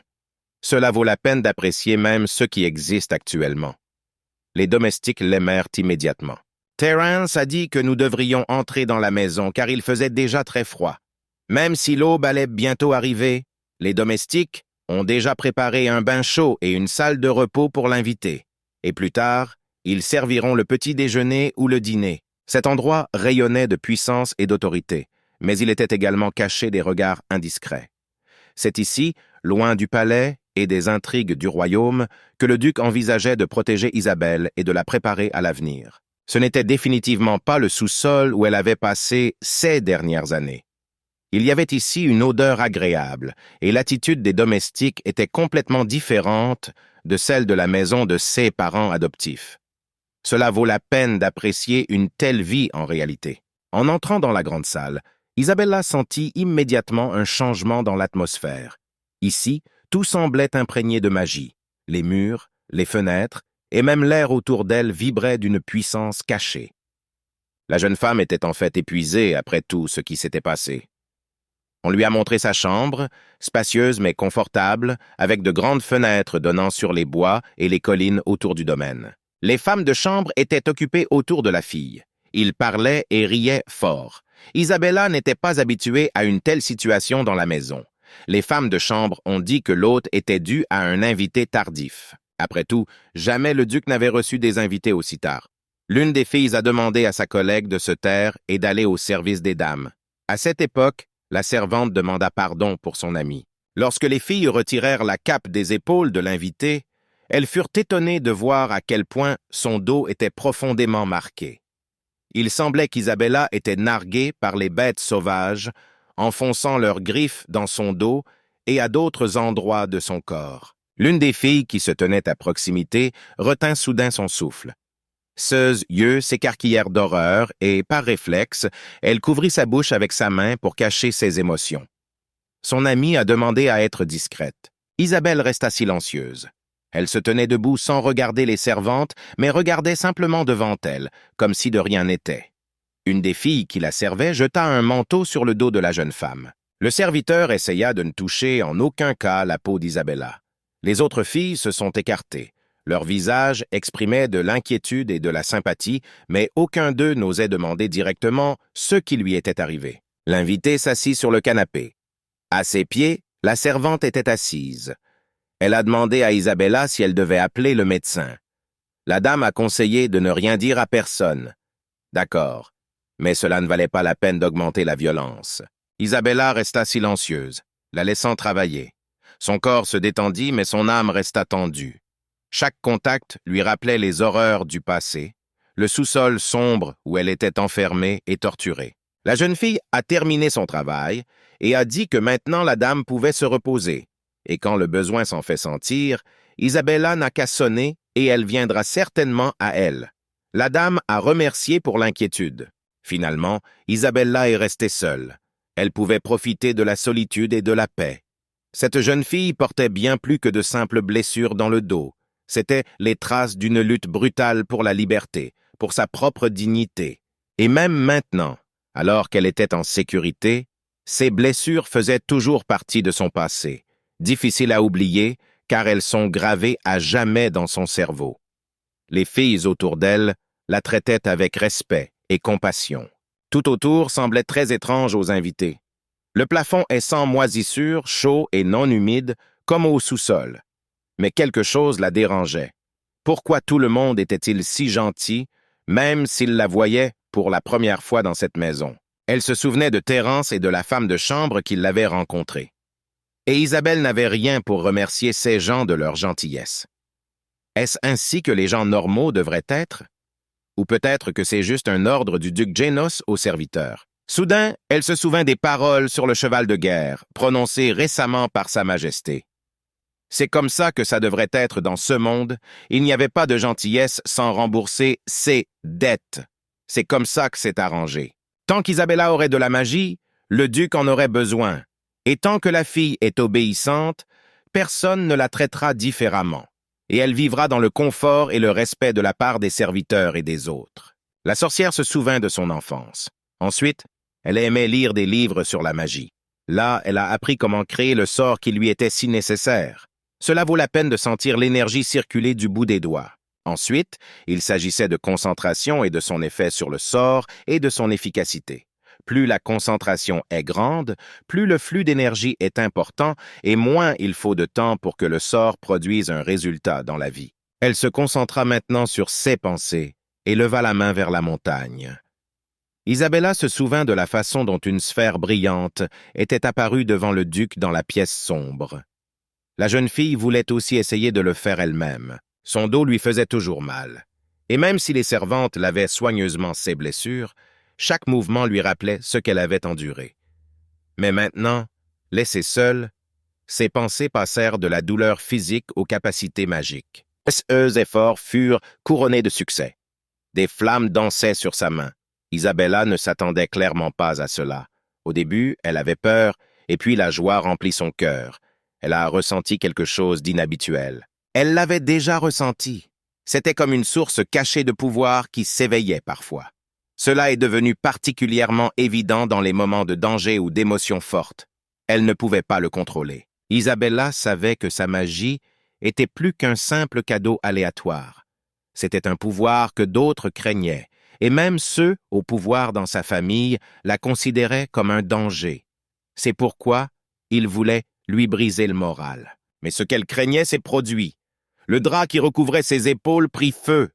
Cela vaut la peine d'apprécier même ce qui existe actuellement. Les domestiques l'aimèrent immédiatement. Terence a dit que nous devrions entrer dans la maison car il faisait déjà très froid. Même si l'aube allait bientôt arriver, les domestiques ont déjà préparé un bain chaud et une salle de repos pour l'invité. Et plus tard, ils serviront le petit déjeuner ou le dîner. Cet endroit rayonnait de puissance et d'autorité, mais il était également caché des regards indiscrets. C'est ici, loin du palais et des intrigues du royaume, que le duc envisageait de protéger Isabelle et de la préparer à l'avenir. Ce n'était définitivement pas le sous-sol où elle avait passé ces dernières années. Il y avait ici une odeur agréable, et l'attitude des domestiques était complètement différente de celle de la maison de ses parents adoptifs. Cela vaut la peine d'apprécier une telle vie en réalité. En entrant dans la grande salle, Isabella sentit immédiatement un changement dans l'atmosphère. Ici, tout semblait imprégné de magie. Les murs, les fenêtres, et même l'air autour d'elle vibrait d'une puissance cachée. La jeune femme était en fait épuisée après tout ce qui s'était passé. On lui a montré sa chambre, spacieuse mais confortable, avec de grandes fenêtres donnant sur les bois et les collines autour du domaine. Les femmes de chambre étaient occupées autour de la fille. Ils parlaient et riaient fort. Isabella n'était pas habituée à une telle situation dans la maison. Les femmes de chambre ont dit que l'hôte était dû à un invité tardif. Après tout, jamais le duc n'avait reçu des invités aussi tard. L'une des filles a demandé à sa collègue de se taire et d'aller au service des dames. À cette époque, la servante demanda pardon pour son amie. Lorsque les filles retirèrent la cape des épaules de l'invité, elles furent étonnées de voir à quel point son dos était profondément marqué. Il semblait qu'Isabella était narguée par les bêtes sauvages, enfonçant leurs griffes dans son dos et à d'autres endroits de son corps. L'une des filles qui se tenait à proximité retint soudain son souffle. Ses yeux s'écarquillèrent d'horreur et, par réflexe, elle couvrit sa bouche avec sa main pour cacher ses émotions. Son amie a demandé à être discrète. Isabelle resta silencieuse. Elle se tenait debout sans regarder les servantes, mais regardait simplement devant elle, comme si de rien n'était. Une des filles qui la servait jeta un manteau sur le dos de la jeune femme. Le serviteur essaya de ne toucher en aucun cas la peau d'Isabella. Les autres filles se sont écartées. Leur visage exprimait de l'inquiétude et de la sympathie, mais aucun d'eux n'osait demander directement ce qui lui était arrivé. L'invité s'assit sur le canapé. À ses pieds, la servante était assise. Elle a demandé à Isabella si elle devait appeler le médecin. La dame a conseillé de ne rien dire à personne. D'accord, mais cela ne valait pas la peine d'augmenter la violence. Isabella resta silencieuse, la laissant travailler. Son corps se détendit, mais son âme resta tendue. Chaque contact lui rappelait les horreurs du passé, le sous-sol sombre où elle était enfermée et torturée. La jeune fille a terminé son travail et a dit que maintenant la dame pouvait se reposer. Et quand le besoin s'en fait sentir, Isabella n'a qu'à sonner et elle viendra certainement à elle. La dame a remercié pour l'inquiétude. Finalement, Isabella est restée seule. Elle pouvait profiter de la solitude et de la paix. Cette jeune fille portait bien plus que de simples blessures dans le dos. C'étaient les traces d'une lutte brutale pour la liberté, pour sa propre dignité. Et même maintenant, alors qu'elle était en sécurité, ces blessures faisaient toujours partie de son passé, difficiles à oublier car elles sont gravées à jamais dans son cerveau. Les filles autour d'elle la traitaient avec respect et compassion. Tout autour semblait très étrange aux invités. Le plafond est sans moisissure, chaud et non humide, comme au sous-sol. Mais quelque chose la dérangeait. Pourquoi tout le monde était-il si gentil, même s'il la voyait pour la première fois dans cette maison? Elle se souvenait de Thérence et de la femme de chambre qui l'avaient rencontrée. Et Isabelle n'avait rien pour remercier ces gens de leur gentillesse. Est-ce ainsi que les gens normaux devraient être? Ou peut-être que c'est juste un ordre du duc Génos aux serviteurs. Soudain, elle se souvint des paroles sur le cheval de guerre, prononcées récemment par Sa Majesté. C'est comme ça que ça devrait être dans ce monde. Il n'y avait pas de gentillesse sans rembourser ses dettes. C'est comme ça que c'est arrangé. Tant qu'Isabella aurait de la magie, le duc en aurait besoin. Et tant que la fille est obéissante, personne ne la traitera différemment. Et elle vivra dans le confort et le respect de la part des serviteurs et des autres. La sorcière se souvint de son enfance. Ensuite, elle aimait lire des livres sur la magie. Là, elle a appris comment créer le sort qui lui était si nécessaire. Cela vaut la peine de sentir l'énergie circuler du bout des doigts. Ensuite, il s'agissait de concentration et de son effet sur le sort et de son efficacité. Plus la concentration est grande, plus le flux d'énergie est important et moins il faut de temps pour que le sort produise un résultat dans la vie. Elle se concentra maintenant sur ses pensées et leva la main vers la montagne. Isabella se souvint de la façon dont une sphère brillante était apparue devant le duc dans la pièce sombre. La jeune fille voulait aussi essayer de le faire elle-même. Son dos lui faisait toujours mal. Et même si les servantes lavaient soigneusement ses blessures, chaque mouvement lui rappelait ce qu'elle avait enduré. Mais maintenant, laissée seule, ses pensées passèrent de la douleur physique aux capacités magiques. Ses efforts furent couronnés de succès. Des flammes dansaient sur sa main. Isabella ne s'attendait clairement pas à cela. Au début, elle avait peur, et puis la joie remplit son cœur. Elle a ressenti quelque chose d'inhabituel. Elle l'avait déjà ressenti. C'était comme une source cachée de pouvoir qui s'éveillait parfois. Cela est devenu particulièrement évident dans les moments de danger ou d'émotions fortes. Elle ne pouvait pas le contrôler. Isabella savait que sa magie était plus qu'un simple cadeau aléatoire. C'était un pouvoir que d'autres craignaient, et même ceux au pouvoir dans sa famille la considéraient comme un danger. C'est pourquoi Il voulait lui briser le moral. Mais ce qu'elle craignait s'est produit. Le drap qui recouvrait ses épaules prit feu.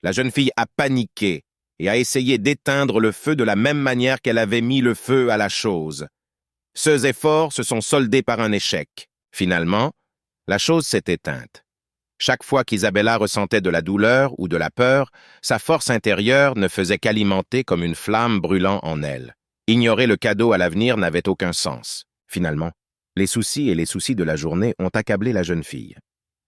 La jeune fille a paniqué et a essayé d'éteindre le feu de la même manière qu'elle avait mis le feu à la chose. Ces efforts se sont soldés par un échec. Finalement, la chose s'est éteinte. Chaque fois qu'Isabella ressentait de la douleur ou de la peur, sa force intérieure ne faisait qu'alimenter comme une flamme brûlant en elle. Ignorer le cadeau à l'avenir n'avait aucun sens. Finalement, les soucis de la journée ont accablé la jeune fille.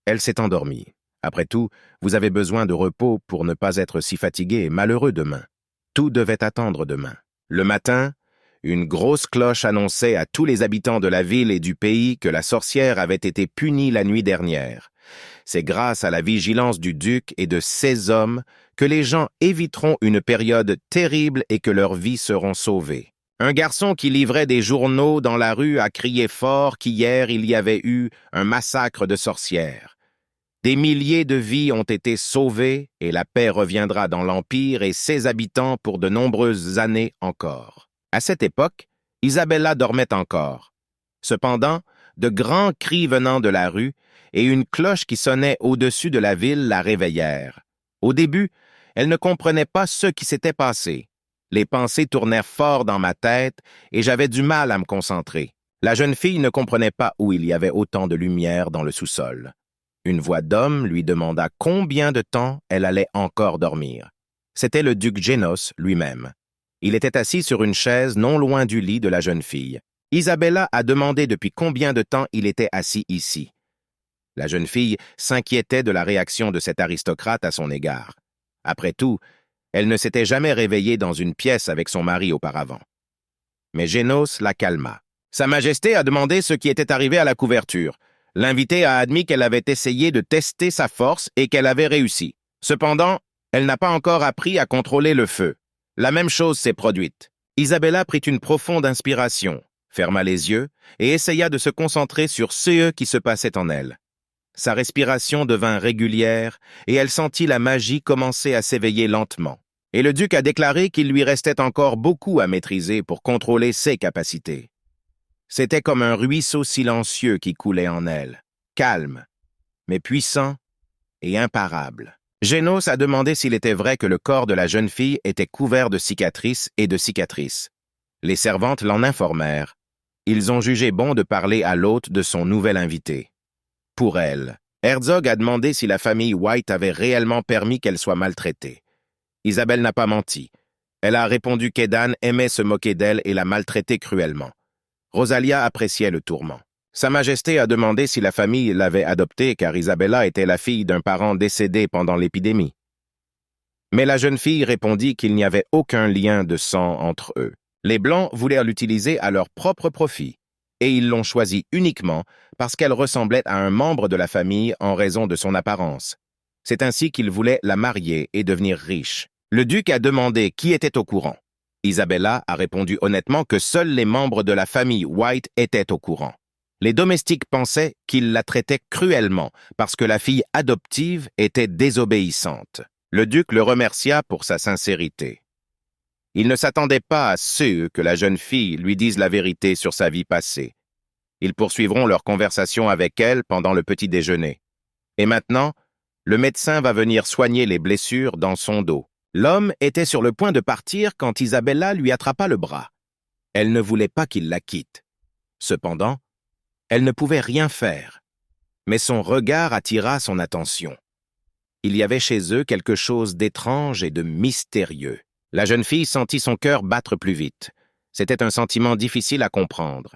Elle s'est endormie. Après tout, vous avez besoin de repos pour ne pas être si fatigué et malheureux demain. Tout devait attendre demain. Le matin, une grosse cloche annonçait à tous les habitants de la ville et du pays que la sorcière avait été punie la nuit dernière. C'est grâce à la vigilance du duc et de ses hommes que les gens éviteront une période terrible et que leurs vies seront sauvées. Un garçon qui livrait des journaux dans la rue a crié fort qu'hier il y avait eu un massacre de sorcières. Des milliers de vies ont été sauvées et la paix reviendra dans l'Empire et ses habitants pour de nombreuses années encore. À cette époque, Isabella dormait encore. Cependant, de grands cris venant de la rue et une cloche qui sonnait au-dessus de la ville la réveillèrent. Au début, elle ne comprenait pas ce qui s'était passé. Les pensées tournèrent fort dans ma tête et j'avais du mal à me concentrer. La jeune fille ne comprenait pas où il y avait autant de lumière dans le sous-sol. Une voix d'homme lui demanda combien de temps elle allait encore dormir. C'était le duc Génos lui-même. Il était assis sur une chaise non loin du lit de la jeune fille. Isabella a demandé depuis combien de temps il était assis ici. La jeune fille s'inquiétait de la réaction de cet aristocrate à son égard. Après tout, elle ne s'était jamais réveillée dans une pièce avec son mari auparavant. Mais Génos la calma. Sa Majesté a demandé ce qui était arrivé à la couverture. L'invitée a admis qu'elle avait essayé de tester sa force et qu'elle avait réussi. Cependant, elle n'a pas encore appris à contrôler le feu. La même chose s'est produite. Isabella prit une profonde inspiration, ferma les yeux et essaya de se concentrer sur ce qui se passait en elle. Sa respiration devint régulière et elle sentit la magie commencer à s'éveiller lentement. Et le duc a déclaré qu'il lui restait encore beaucoup à maîtriser pour contrôler ses capacités. C'était comme un ruisseau silencieux qui coulait en elle, calme, mais puissant et imparable. Génos a demandé s'il était vrai que le corps de la jeune fille était couvert de cicatrices et de cicatrices. Les servantes l'en informèrent. Ils ont jugé bon de parler à l'hôte de son nouvel invité. Pour elle, Herzog a demandé si la famille White avait réellement permis qu'elle soit maltraitée. Isabelle n'a pas menti. Elle a répondu qu'Edan aimait se moquer d'elle et la maltraiter cruellement. Rosalia appréciait le tourment. Sa Majesté a demandé si la famille l'avait adoptée car Isabella était la fille d'un parent décédé pendant l'épidémie. Mais la jeune fille répondit qu'il n'y avait aucun lien de sang entre eux. Les Blancs voulaient l'utiliser à leur propre profit, et ils l'ont choisie uniquement parce qu'elle ressemblait à un membre de la famille en raison de son apparence. C'est ainsi qu'ils voulaient la marier et devenir riche. Le duc a demandé qui était au courant. Isabella a répondu honnêtement que seuls les membres de la famille White étaient au courant. Les domestiques pensaient qu'ils la traitaient cruellement parce que la fille adoptive était désobéissante. Le duc le remercia pour sa sincérité. Il ne s'attendait pas à ce que la jeune fille lui dise la vérité sur sa vie passée. Ils poursuivront leur conversation avec elle pendant le petit déjeuner. Et maintenant, le médecin va venir soigner les blessures dans son dos. L'homme était sur le point de partir quand Isabella lui attrapa le bras. Elle ne voulait pas qu'il la quitte. Cependant, elle ne pouvait rien faire. Mais son regard attira son attention. Il y avait chez eux quelque chose d'étrange et de mystérieux. La jeune fille sentit son cœur battre plus vite. C'était un sentiment difficile à comprendre.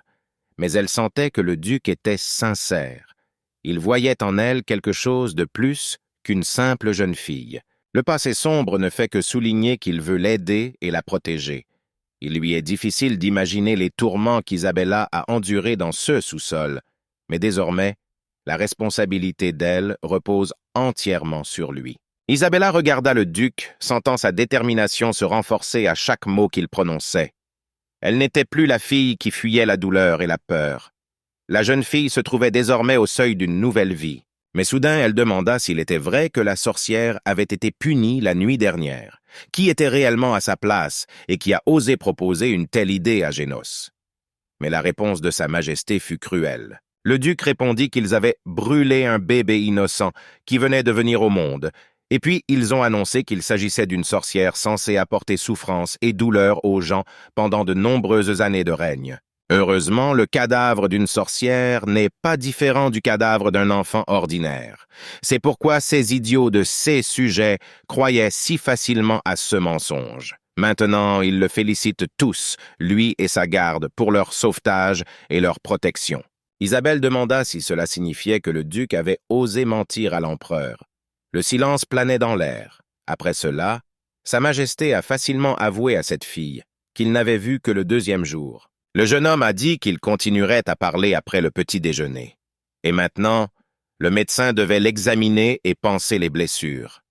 Mais elle sentait que le duc était sincère. Il voyait en elle quelque chose de plus qu'une simple jeune fille. Le passé sombre ne fait que souligner qu'il veut l'aider et la protéger. Il lui est difficile d'imaginer les tourments qu'Isabella a endurés dans ce sous-sol, mais désormais, la responsabilité d'elle repose entièrement sur lui. Isabella regarda le duc, sentant sa détermination se renforcer à chaque mot qu'il prononçait. Elle n'était plus la fille qui fuyait la douleur et la peur. La jeune fille se trouvait désormais au seuil d'une nouvelle vie. Mais soudain, elle demanda s'il était vrai que la sorcière avait été punie la nuit dernière. Qui était réellement à sa place et qui a osé proposer une telle idée à Génos? Mais la réponse de Sa Majesté fut cruelle. Le duc répondit qu'ils avaient brûlé un bébé innocent qui venait de venir au monde, et puis ils ont annoncé qu'il s'agissait d'une sorcière censée apporter souffrance et douleur aux gens pendant de nombreuses années de règne. Heureusement, le cadavre d'une sorcière n'est pas différent du cadavre d'un enfant ordinaire. C'est pourquoi ces idiots de ces sujets croyaient si facilement à ce mensonge. Maintenant, ils le félicitent tous, lui et sa garde, pour leur sauvetage et leur protection. Isabelle demanda si cela signifiait que le duc avait osé mentir à l'empereur. Le silence planait dans l'air. Après cela, Sa Majesté a facilement avoué à cette fille qu'il n'avait vu que le 2e jour. Le jeune homme a dit qu'il continuerait à parler après le petit déjeuner. Et maintenant, le médecin devait l'examiner et panser les blessures.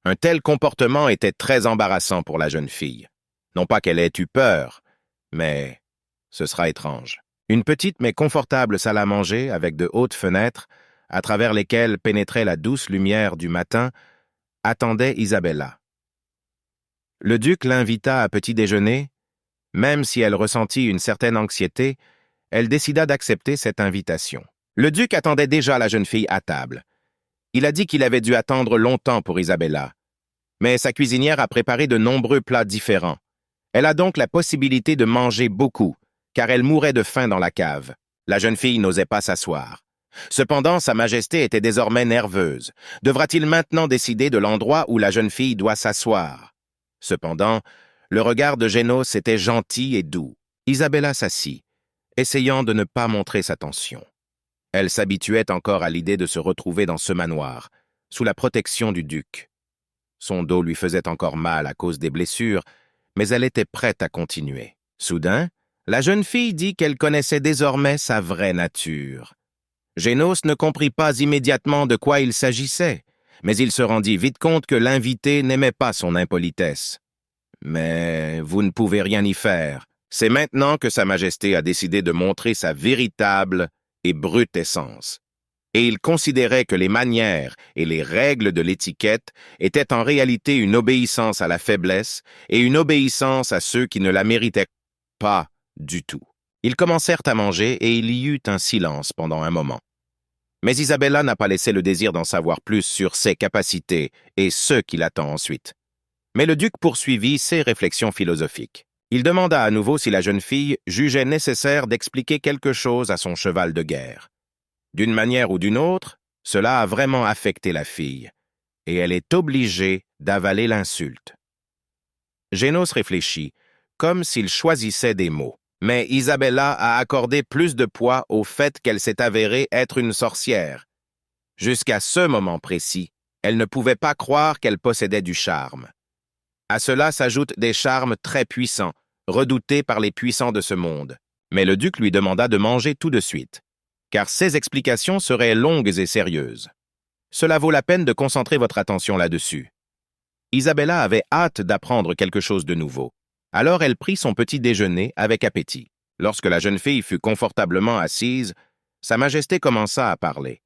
Un tel comportement était très embarrassant pour la jeune fille. Non pas qu'elle ait eu peur, mais ce sera étrange. Une petite mais confortable salle à manger avec de hautes fenêtres, à travers lesquelles pénétrait la douce lumière du matin, attendait Isabella. Le duc l'invita à petit déjeuner. Même si elle ressentit une certaine anxiété, elle décida d'accepter cette invitation. Le duc attendait déjà la jeune fille à table. Il a dit qu'il avait dû attendre longtemps pour Isabella. Mais sa cuisinière a préparé de nombreux plats différents. Elle a donc la possibilité de manger beaucoup, car elle mourait de faim dans la cave. La jeune fille n'osait pas s'asseoir. Cependant, Sa Majesté était désormais nerveuse. Devra-t-il maintenant décider de l'endroit où la jeune fille doit s'asseoir? Cependant, le regard de Génos était gentil et doux. Isabella s'assit, essayant de ne pas montrer sa tension. Elle s'habituait encore à l'idée de se retrouver dans ce manoir, sous la protection du duc. Son dos lui faisait encore mal à cause des blessures, mais elle était prête à continuer. Soudain, la jeune fille dit qu'elle connaissait désormais sa vraie nature. Génos ne comprit pas immédiatement de quoi il s'agissait, mais il se rendit vite compte que l'invité n'aimait pas son impolitesse. Mais vous ne pouvez rien y faire. C'est maintenant que Sa Majesté a décidé de montrer sa véritable et brute essence. Et il considérait que les manières et les règles de l'étiquette étaient en réalité une obéissance à la faiblesse et une obéissance à ceux qui ne la méritaient pas du tout. Ils commencèrent à manger et il y eut un silence pendant un moment. Mais Isabella n'a pas laissé le désir d'en savoir plus sur ses capacités et ce qui l'attend ensuite. Mais le duc poursuivit ses réflexions philosophiques. Il demanda à nouveau si la jeune fille jugeait nécessaire d'expliquer quelque chose à son cheval de guerre. D'une manière ou d'une autre, cela a vraiment affecté la fille, et elle est obligée d'avaler l'insulte. Génos réfléchit, comme s'il choisissait des mots. Mais Isabella a accordé plus de poids au fait qu'elle s'est avérée être une sorcière. Jusqu'à ce moment précis, elle ne pouvait pas croire qu'elle possédait du charme. À cela s'ajoutent des charmes très puissants, redoutés par les puissants de ce monde. Mais le duc lui demanda de manger tout de suite, car ses explications seraient longues et sérieuses. Cela vaut la peine de concentrer votre attention là-dessus. Isabella avait hâte d'apprendre quelque chose de nouveau. Alors elle prit son petit déjeuner avec appétit. Lorsque la jeune fille fut confortablement assise, Sa Majesté commença à parler.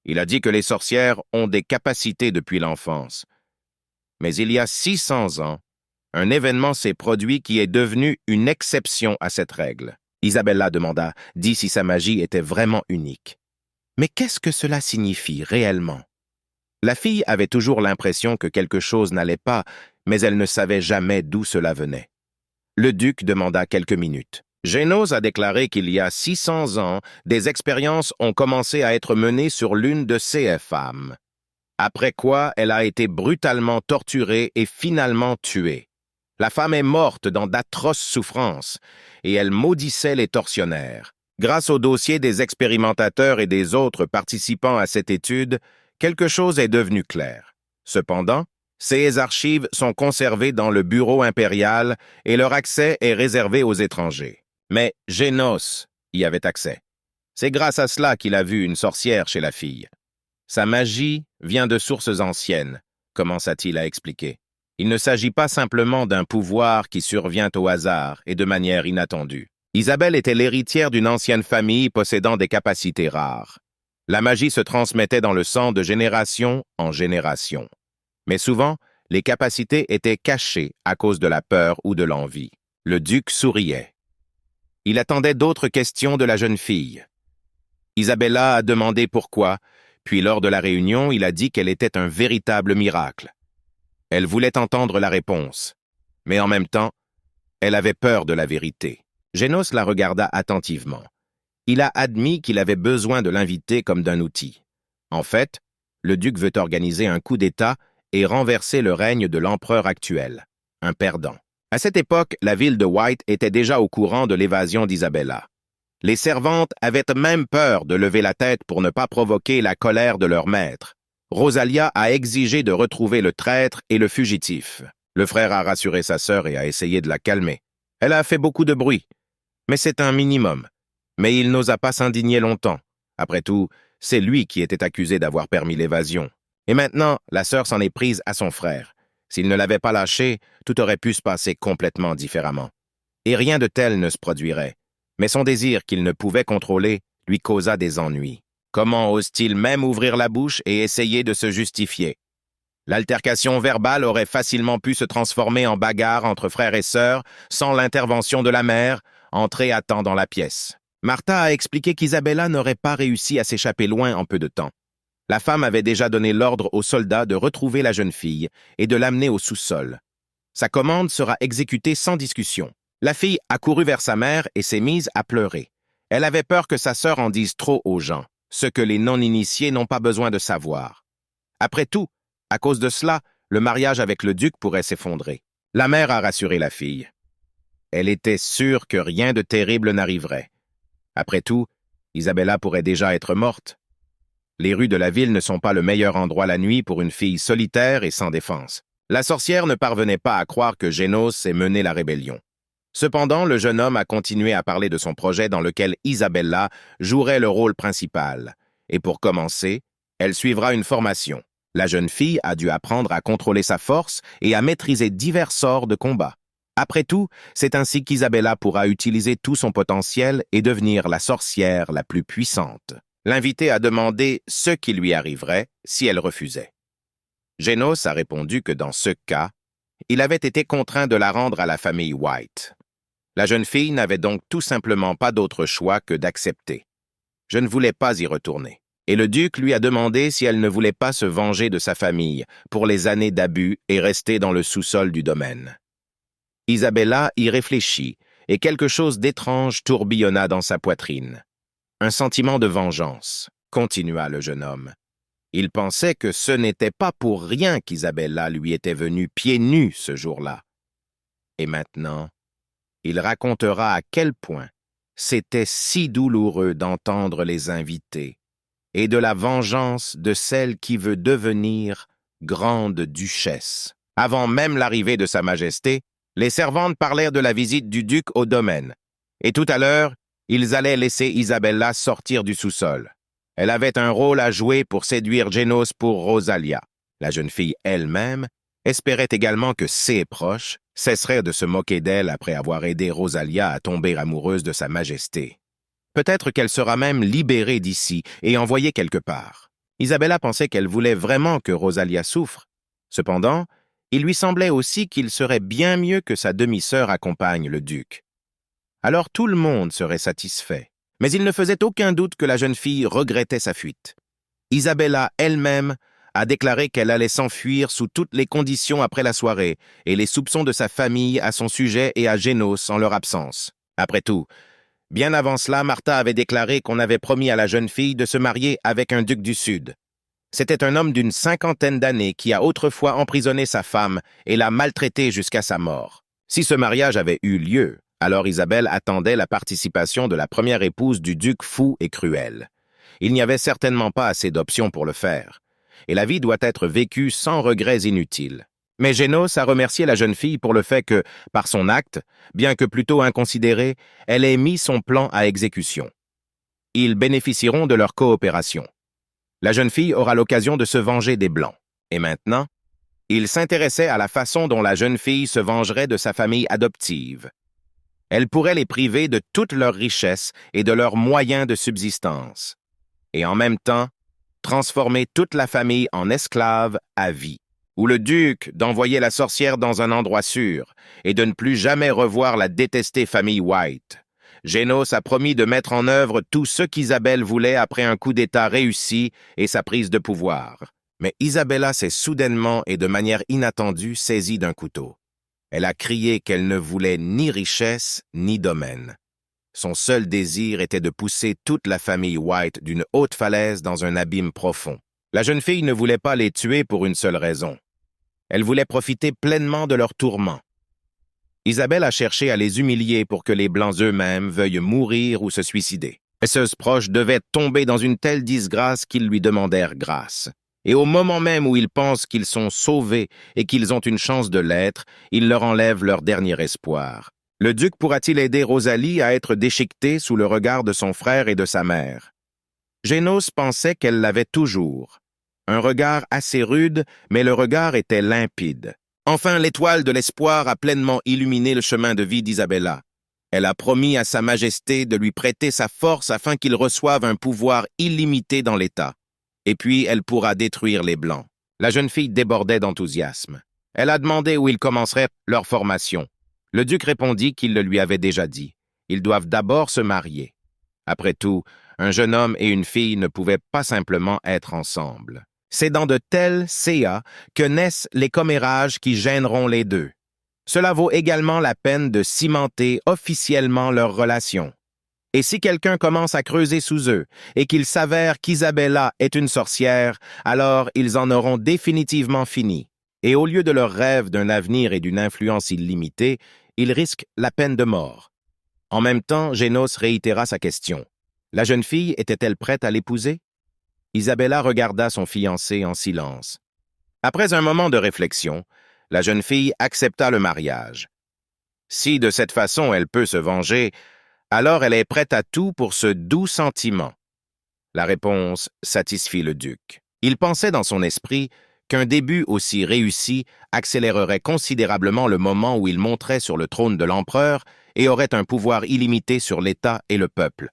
Il a dit que les sorcières ont des capacités depuis l'enfance. Mais il y a 600 ans, un événement s'est produit qui est devenu une exception à cette règle. Isabella dit si sa magie était vraiment unique. Mais qu'est-ce que cela signifie réellement? La fille avait toujours l'impression que quelque chose n'allait pas, mais elle ne savait jamais d'où cela venait. Le duc demanda quelques minutes. Génos a déclaré qu'il y a 600 ans, des expériences ont commencé à être menées sur l'une de ces femmes. Après quoi, elle a été brutalement torturée et finalement tuée. La femme est morte dans d'atroces souffrances, et elle maudissait les tortionnaires. Grâce au dossier des expérimentateurs et des autres participants à cette étude, quelque chose est devenu clair. Cependant, ces archives sont conservées dans le bureau impérial et leur accès est réservé aux étrangers. Mais Génos y avait accès. C'est grâce à cela qu'il a vu une sorcière chez la fille. Sa magie vient de sources anciennes, commença-t-il à expliquer. Il ne s'agit pas simplement d'un pouvoir qui survient au hasard et de manière inattendue. Isabelle était l'héritière d'une ancienne famille possédant des capacités rares. La magie se transmettait dans le sang de génération en génération. Mais souvent, les capacités étaient cachées à cause de la peur ou de l'envie. Le duc souriait. Il attendait d'autres questions de la jeune fille. Isabella a demandé pourquoi, puis lors de la réunion, il a dit qu'elle était un véritable miracle. Elle voulait entendre la réponse, mais en même temps, elle avait peur de la vérité. Génos la regarda attentivement. Il a admis qu'il avait besoin de l'inviter comme d'un outil. En fait, le duc veut organiser un coup d'État et renverser le règne de l'empereur actuel, un perdant. À cette époque, la ville de White était déjà au courant de l'évasion d'Isabella. Les servantes avaient même peur de lever la tête pour ne pas provoquer la colère de leur maître. Rosalia a exigé de retrouver le traître et le fugitif. Le frère a rassuré sa sœur et a essayé de la calmer. Elle a fait beaucoup de bruit, mais c'est un minimum. Mais il n'osa pas s'indigner longtemps. Après tout, c'est lui qui était accusé d'avoir permis l'évasion. Et maintenant, la sœur s'en est prise à son frère. S'il ne l'avait pas lâché, tout aurait pu se passer complètement différemment. Et rien de tel ne se produirait. Mais son désir qu'il ne pouvait contrôler lui causa des ennuis. Comment ose-t-il même ouvrir la bouche et essayer de se justifier? L'altercation verbale aurait facilement pu se transformer en bagarre entre frères et sœurs sans l'intervention de la mère, entrée à temps dans la pièce. Martha a expliqué qu'Isabella n'aurait pas réussi à s'échapper loin en peu de temps. La femme avait déjà donné l'ordre aux soldats de retrouver la jeune fille et de l'amener au sous-sol. Sa commande sera exécutée sans discussion. La fille a couru vers sa mère et s'est mise à pleurer. Elle avait peur que sa sœur en dise trop aux gens, ce que les non-initiés n'ont pas besoin de savoir. Après tout, à cause de cela, le mariage avec le duc pourrait s'effondrer. La mère a rassuré la fille. Elle était sûre que rien de terrible n'arriverait. Après tout, Isabella pourrait déjà être morte. Les rues de la ville ne sont pas le meilleur endroit la nuit pour une fille solitaire et sans défense. La sorcière ne parvenait pas à croire que Génos ait mené la rébellion. Cependant, le jeune homme a continué à parler de son projet dans lequel Isabella jouerait le rôle principal. Et pour commencer, elle suivra une formation. La jeune fille a dû apprendre à contrôler sa force et à maîtriser divers sorts de combat. Après tout, c'est ainsi qu'Isabella pourra utiliser tout son potentiel et devenir la sorcière la plus puissante. L'invité a demandé ce qui lui arriverait si elle refusait. Génos a répondu que dans ce cas, il avait été contraint de la rendre à la famille White. La jeune fille n'avait donc tout simplement pas d'autre choix que d'accepter. Je ne voulais pas y retourner. Et le duc lui a demandé si elle ne voulait pas se venger de sa famille pour les années d'abus et rester dans le sous-sol du domaine. Isabella y réfléchit et quelque chose d'étrange tourbillonna dans sa poitrine. Un sentiment de vengeance, continua le jeune homme. Il pensait que ce n'était pas pour rien qu'Isabella lui était venue pieds nus ce jour-là. Et maintenant, il racontera à quel point c'était si douloureux d'entendre les invités et de la vengeance de celle qui veut devenir grande duchesse. Avant même l'arrivée de Sa Majesté, les servantes parlèrent de la visite du duc au domaine, et tout à l'heure, ils allaient laisser Isabella sortir du sous-sol. Elle avait un rôle à jouer pour séduire Génos pour Rosalia. La jeune fille elle-même espérait également que ses proches cesseraient de se moquer d'elle après avoir aidé Rosalia à tomber amoureuse de Sa Majesté. Peut-être qu'elle sera même libérée d'ici et envoyée quelque part. Isabella pensait qu'elle voulait vraiment que Rosalia souffre. Cependant, il lui semblait aussi qu'il serait bien mieux que sa demi-sœur accompagne le duc. Alors tout le monde serait satisfait. Mais il ne faisait aucun doute que la jeune fille regrettait sa fuite. Isabella elle-même a déclaré qu'elle allait s'enfuir sous toutes les conditions après la soirée et les soupçons de sa famille à son sujet et à Génos en leur absence. Après tout, bien avant cela, Martha avait déclaré qu'on avait promis à la jeune fille de se marier avec un duc du Sud. C'était un homme d'une 50aine d'années qui a autrefois emprisonné sa femme et l'a maltraitée jusqu'à sa mort. Si ce mariage avait eu lieu, alors Isabelle attendait la participation de la première épouse du duc fou et cruel. Il n'y avait certainement pas assez d'options pour le faire, et la vie doit être vécue sans regrets inutiles. Mais Génos a remercié la jeune fille pour le fait que, par son acte, bien que plutôt inconsidéré, elle ait mis son plan à exécution. Ils bénéficieront de leur coopération. La jeune fille aura l'occasion de se venger des Blancs. Et maintenant, il s'intéressait à la façon dont la jeune fille se vengerait de sa famille adoptive. Elle pourrait les priver de toutes leurs richesses et de leurs moyens de subsistance, et en même temps, transformer toute la famille en esclaves à vie. Ou le duc d'envoyer la sorcière dans un endroit sûr et de ne plus jamais revoir la détestée famille White. Génos a promis de mettre en œuvre tout ce qu'Isabelle voulait après un coup d'État réussi et sa prise de pouvoir. Mais Isabella s'est soudainement et de manière inattendue saisie d'un couteau. Elle a crié qu'elle ne voulait ni richesse ni domaine. Son seul désir était de pousser toute la famille White d'une haute falaise dans un abîme profond. La jeune fille ne voulait pas les tuer pour une seule raison. Elle voulait profiter pleinement de leur tourment. Isabelle a cherché à les humilier pour que les Blancs eux-mêmes veuillent mourir ou se suicider. Ses proches devaient tomber dans une telle disgrâce qu'ils lui demandèrent grâce. Et au moment même où ils pensent qu'ils sont sauvés et qu'ils ont une chance de l'être, ils leur enlèvent leur dernier espoir. Le duc pourra-t-il aider Rosalie à être déchiquetée sous le regard de son frère et de sa mère? Génos pensait qu'elle l'avait toujours. Un regard assez rude, mais le regard était limpide. Enfin, l'étoile de l'espoir a pleinement illuminé le chemin de vie d'Isabella. Elle a promis à Sa Majesté de lui prêter sa force afin qu'il reçoive un pouvoir illimité dans l'État. Et puis, elle pourra détruire les Blancs. La jeune fille débordait d'enthousiasme. Elle a demandé où ils commenceraient leur formation. Le duc répondit qu'il le lui avait déjà dit. Ils doivent d'abord se marier. Après tout, un jeune homme et une fille ne pouvaient pas simplement être ensemble. C'est dans de tels CA que naissent les commérages qui gêneront les deux. Cela vaut également la peine de cimenter officiellement leur relation. Et si quelqu'un commence à creuser sous eux et qu'il s'avère qu'Isabella est une sorcière, alors ils en auront définitivement fini. Et au lieu de leur rêve d'un avenir et d'une influence illimitée, ils risquent la peine de mort. En même temps, Génos réitéra sa question. La jeune fille était-elle prête à l'épouser? Isabella regarda son fiancé en silence. Après un moment de réflexion, la jeune fille accepta le mariage. Si de cette façon elle peut se venger, alors elle est prête à tout pour ce doux sentiment. La réponse satisfit le duc. Il pensait dans son esprit qu'un début aussi réussi accélérerait considérablement le moment où il monterait sur le trône de l'empereur et aurait un pouvoir illimité sur l'État et le peuple.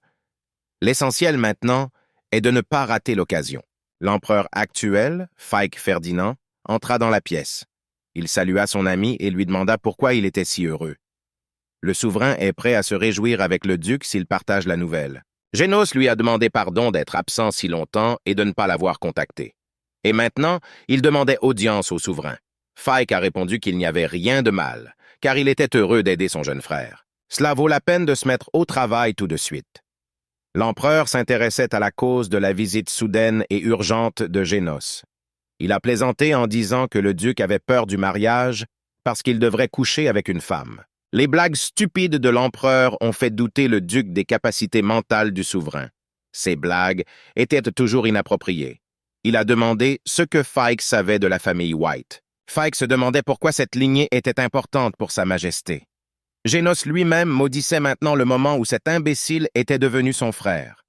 L'essentiel maintenant est de ne pas rater l'occasion. L'empereur actuel, Fike Ferdinand, entra dans la pièce. Il salua son ami et lui demanda pourquoi il était si heureux. Le souverain est prêt à se réjouir avec le duc s'il partage la nouvelle. Génos lui a demandé pardon d'être absent si longtemps et de ne pas l'avoir contacté. Et maintenant, il demandait audience au souverain. Fike a répondu qu'il n'y avait rien de mal, car il était heureux d'aider son jeune frère. Cela vaut la peine de se mettre au travail tout de suite. L'empereur s'intéressait à la cause de la visite soudaine et urgente de Génos. Il a plaisanté en disant que le duc avait peur du mariage parce qu'il devrait coucher avec une femme. Les blagues stupides de l'empereur ont fait douter le duc des capacités mentales du souverain. Ces blagues étaient toujours inappropriées. Il a demandé ce que Fike savait de la famille White. Fike se demandait pourquoi cette lignée était importante pour Sa Majesté. Génos lui-même maudissait maintenant le moment où cet imbécile était devenu son frère.